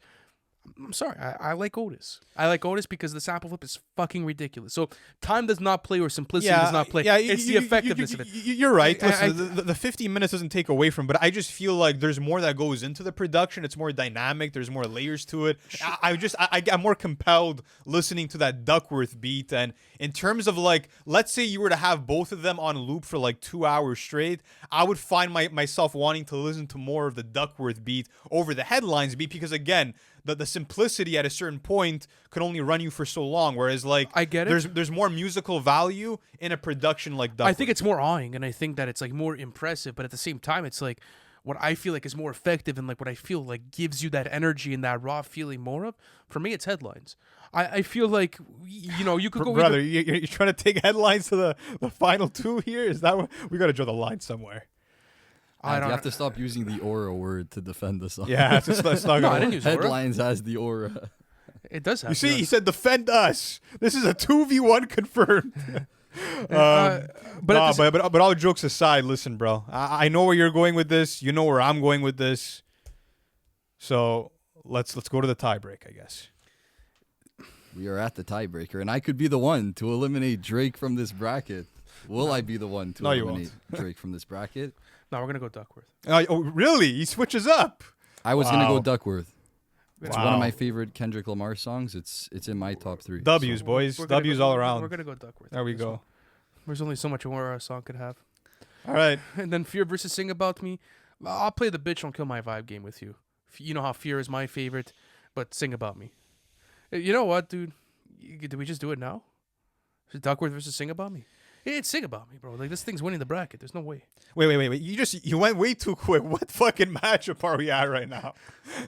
I'm sorry, I like Otis. I like Otis because the sample flip is fucking ridiculous. So time does not play or simplicity does not play. Yeah, it's the effectiveness of it. You're right. Listen, the 15 minutes doesn't take away from, but I just feel like there's more that goes into the production. It's more dynamic. There's more layers to it. I'm more compelled listening to that Duckworth beat. And in terms of like, let's say you were to have both of them on loop for like 2 hours straight, I would find myself wanting to listen to more of the Duckworth beat over the Headlines beat because again, the simplicity at a certain point could only run you for so long. Whereas like I get it. There's more musical value in a production like Duckworth. I think it's more awing, and I think that it's like more impressive. But at the same time, it's like what I feel like is more effective, and like what I feel like gives you that energy and that raw feeling more of. For me, it's Headlines. I feel like you could go. Brother, you're trying to take Headlines to the final two here. Is that what we got to draw the line somewhere? You have to stop using the aura word to defend the song. Yeah, it's not I didn't use aura. Headlines has the aura. It does have. You see, he said defend us. This is a 2v1 confirmed. But all jokes aside, listen, bro. I know where you're going with this. You know where I'm going with this. So let's go to the tiebreak, I guess. We are at the tiebreaker, and I could be the one to eliminate Drake from this bracket. Will I be the one to eliminate Drake from this bracket? No, we're gonna go Duckworth. Oh, really? He switches up. I was gonna go Duckworth. It's Wow. one of my favorite Kendrick Lamar songs. It's in my top 3. W's, so. boys. We're gonna W's go- all around. We're gonna go Duckworth. There we This go. one. There's only so much more a song could have. All right. And then Fear versus Sing About Me. I'll play the bitch don't kill my vibe game with you. You know how Fear is my favorite, but Sing About Me. You know what, dude? Did we just do it now? Is it Duckworth versus Sing About Me? It's Sing About Me, bro. Like this thing's winning the bracket. There's no way. Wait. You went way too quick. What fucking matchup are we at right now?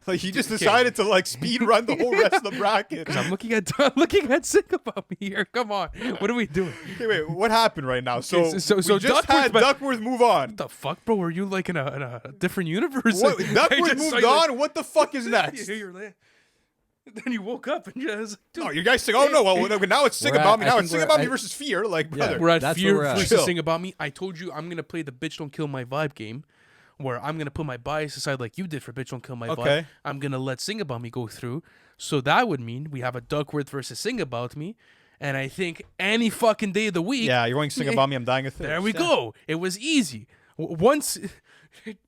Like you just decided to like speed run the whole rest of the bracket. Because I'm looking at Sing About Me here. Come on. What are we doing? Okay, wait, what happened right now? So, Okay, so we just Duckworth, had but- Duckworth move on. What the fuck, bro? Are you like in a different universe? What, I Duckworth just saw moved you, like- on? What the fuck is next? You're there. Then you woke up and you was like, dude, Oh, you guys think, oh no, well now it's Sing We're About at- Me. I Now think it's Sing we're About Me at- versus Fear. Like, brother. we're at That's Fear where we're at. versus Chill. Sing About Me. I told you I'm gonna play the bitch don't kill my vibe game, where I'm gonna put my bias aside like you did for bitch don't kill my vibe. Okay. I'm gonna let Sing About Me go through. So that would mean we have a Duckworth versus Sing About Me, and I think any fucking day of the week. Yeah, you're going Sing About Me. I'm dying of thirst. There we Yeah. go. It was easy. Once,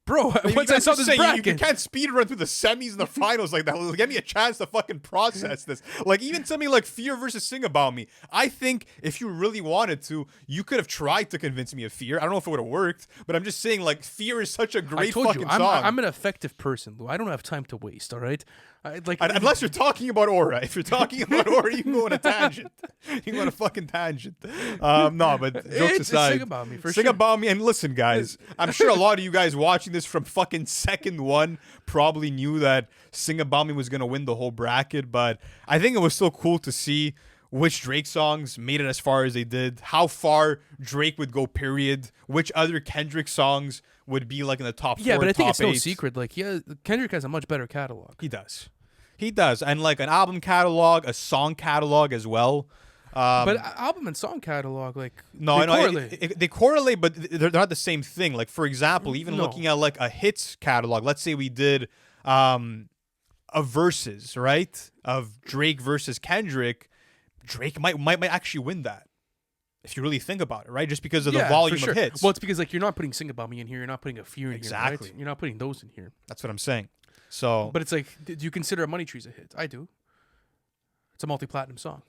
bro. You Once I guys saw just this say bracket, you can't speed run through the semis and the finals like that. Give me a chance to fucking process this. Like even something like Fear versus Sing About Me. I think if you really wanted to, you could have tried to convince me of Fear. I don't know if it would have worked, but I'm just saying like Fear is such a I great told fucking you, song. I'm an effective person, Lou. I don't have time to waste. All right, Unless you're talking about Aura. If you're talking about Aura, you can go on a tangent. You can go on a fucking tangent. No, but jokes It's aside. Sing About Me, for Sing sure. About Me. And listen, guys, I'm sure a lot of you guys watching this from fucking second one probably knew that Sing About Me was going to win the whole bracket. But I think it was still cool to see which Drake songs made it as far as they did, how far Drake would go, period, which other Kendrick songs would be like in the top 4, yeah, but I think it's top no 8. secret. Like, yeah, Kendrick has a much better catalog. He does. He does. And like an album catalog, a song catalog as well. But album and song catalog, like, No, they I know correlate. they correlate, but they're not the same thing. Like for example, even No. looking at like a hits catalog. Let's say we did a versus, right, of Drake versus Kendrick. Drake might actually win that if you really think about it, right? Just because of the Yeah, volume for sure. of hits. Well, it's because like you're not putting Sing About Me in here. You're not putting a Fear in Exactly. here. Right? You're not putting those in here. That's what I'm saying. So, But it's like, do you consider a Money Tree's a hit? I do. It's a multi-platinum song.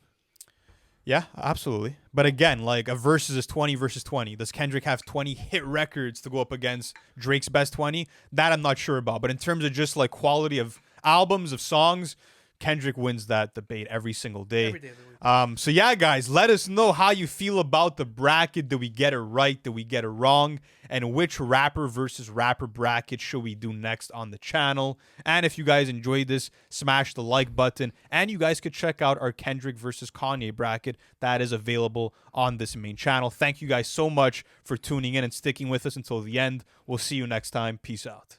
Yeah, absolutely. But again, like a versus is 20 versus 20. Does Kendrick have 20 hit records to go up against Drake's best 20? That I'm not sure about. But in terms of just like quality of albums, of songs, Kendrick wins that debate every single day. Every day of the week. So yeah, guys, let us know how you feel about the bracket. Did we get it right? Did we get it wrong? And which rapper versus rapper bracket should we do next on the channel? And if you guys enjoyed this, smash the like button. And you guys could check out our Kendrick versus Kanye bracket that is available on this main channel. Thank you guys so much for tuning in and sticking with us until the end. We'll see you next time. Peace out.